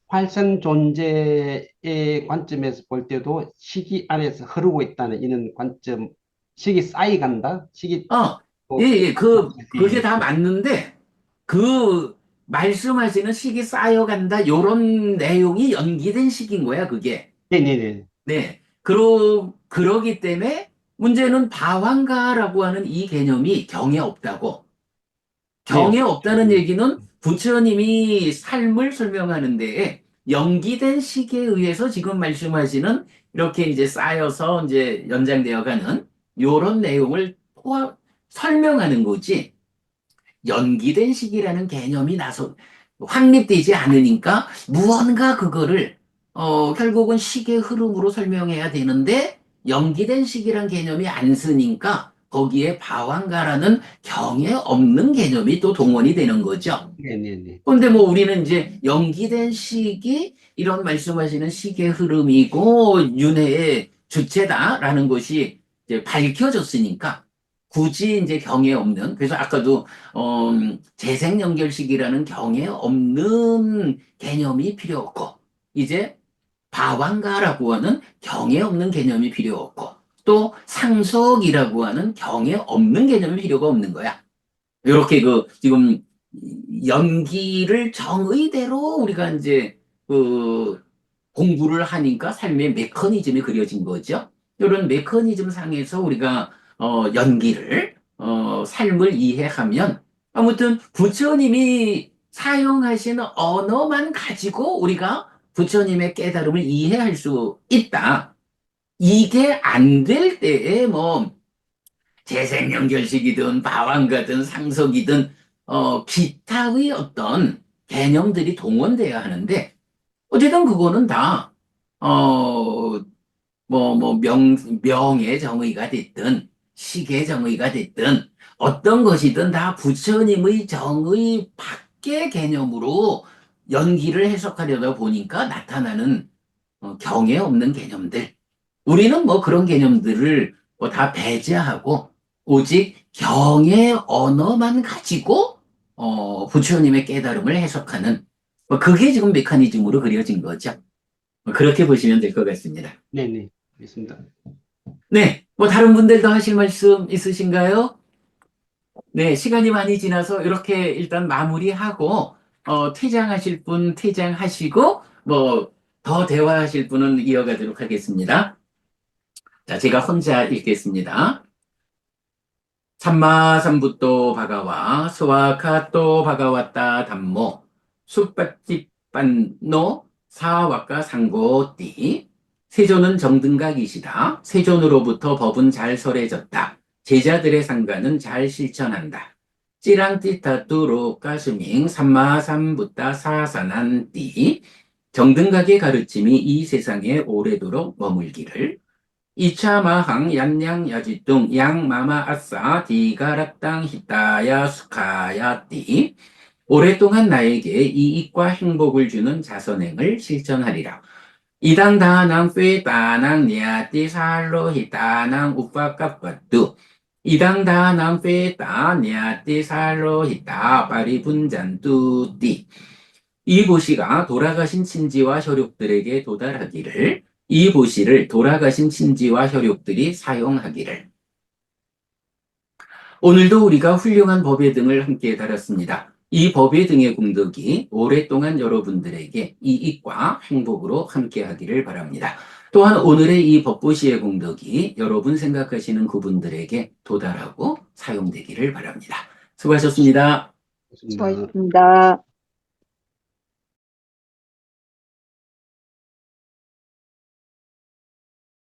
활성 존재의 관점에서 볼 때도 시기 안에서 흐르고 있다는 이런 관점, 시기 쌓이간다? 어 예, 뭐, 예, 그게 예, 다 맞는데 그 말씀하시는 식이 쌓여간다 요런 내용이 연기된 식인 거야 그게. 네, 네, 네. 네. 그러기 때문에 문제는 바왕가라고 하는 이 개념이 경에 없다고. 네, 경에 없다는 얘기는 부처님이 삶을 설명하는 데에 연기된 시기에 의해서 지금 말씀하시는 이렇게 이제 쌓여서 이제 연장되어 가는 요런 내용을 설명하는 거지. 연기된 시기라는 개념이 확립되지 않으니까 무언가 그거를 결국은 시계 흐름으로 설명해야 되는데 연기된 시기란 개념이 안 쓰니까 거기에 바왕가라는 경에 없는 개념이 또 동원이 되는 거죠. 네, 네, 네. 그런데 뭐 우리는 이제 연기된 시기 이런 말씀하시는 시계 흐름이고 윤회의 주체다라는 것이 이제 밝혀졌으니까 굳이 이제 경에 없는 그래서 아까도 재생연결식이라는 경에 없는 개념이 필요 없고 이제 바왕가라고 하는 경에 없는 개념이 필요 없고 또 상속이라고 하는 경에 없는 개념이 필요가 없는 거야. 이렇게 지금 연기를 정의대로 우리가 이제 그 공부를 하니까 삶의 메커니즘이 그려진 거죠. 이런 메커니즘 상에서 우리가 연기를 삶을 이해하면 아무튼 부처님이 사용하신 언어만 가지고 우리가 부처님의 깨달음을 이해할 수 있다. 이게 안 될 때에 뭐 재생연결식이든 바왕가든 상속이든 기타의 어떤 개념들이 동원돼야 하는데 어쨌든 그거는 다 명의 정의가 됐든 식의 정의가 됐든 어떤 것이든 다 부처님의 정의 밖의 개념으로 연기를 해석하려다 보니까 나타나는 경에 없는 개념들. 우리는 뭐 그런 개념들을 뭐 다 배제하고 오직 경의 언어만 가지고 부처님의 깨달음을 해석하는 뭐 그게 지금 메커니즘으로 그려진 거죠. 뭐 그렇게 보시면 될 것 같습니다. 네, 네. 알겠습니다. 네, 뭐 다른 분들도 하실 말씀 있으신가요? 네, 시간이 많이 지나서 이렇게 일단 마무리하고 퇴장하실 분 퇴장하시고 뭐 더 대화하실 분은 이어가도록 하겠습니다. 자, 제가 혼자 읽겠습니다. 삼마삼부또 바가와 스와카또 바가왔다 담모 숫밭집반노 사와카 상고띠. 세존은 정등각이시다. 세존으로부터 법은 잘 설해졌다. 제자들의 상가는 잘 실천한다. 찌랑띠타뚜로 까스밍 삼마삼부따 사사난띠. 정등각의 가르침이 이 세상에 오래도록 머물기를. 이차마항 얀양 야지뚱 양마마 아싸 디가락당 히타야 수카야 띠. 오랫동안 나에게 이익과 행복을 주는 자선행을 실천하리라. 이당 다낭 페따낭 니아띠 살로 히타낭 우파까빠뚜. 이당 다낭 페따 니아띠 살로 히타 파리분잔뚜띠. 이 보시가 돌아가신 친지와 혈육들에게 도달하기를. 이 보시를 돌아가신 친지와 혈육들이 사용하기를. 오늘도 우리가 훌륭한 법의 등을 함께 달았습니다. 이 법의 등의 공덕이 오랫동안 여러분들에게 이익과 행복으로 함께 하기를 바랍니다. 또한 오늘의 이 법보시의 공덕이 여러분 생각하시는 그분들에게 도달하고 사용되기를 바랍니다. 수고하셨습니다. 좋습니다. 수고하셨습니다.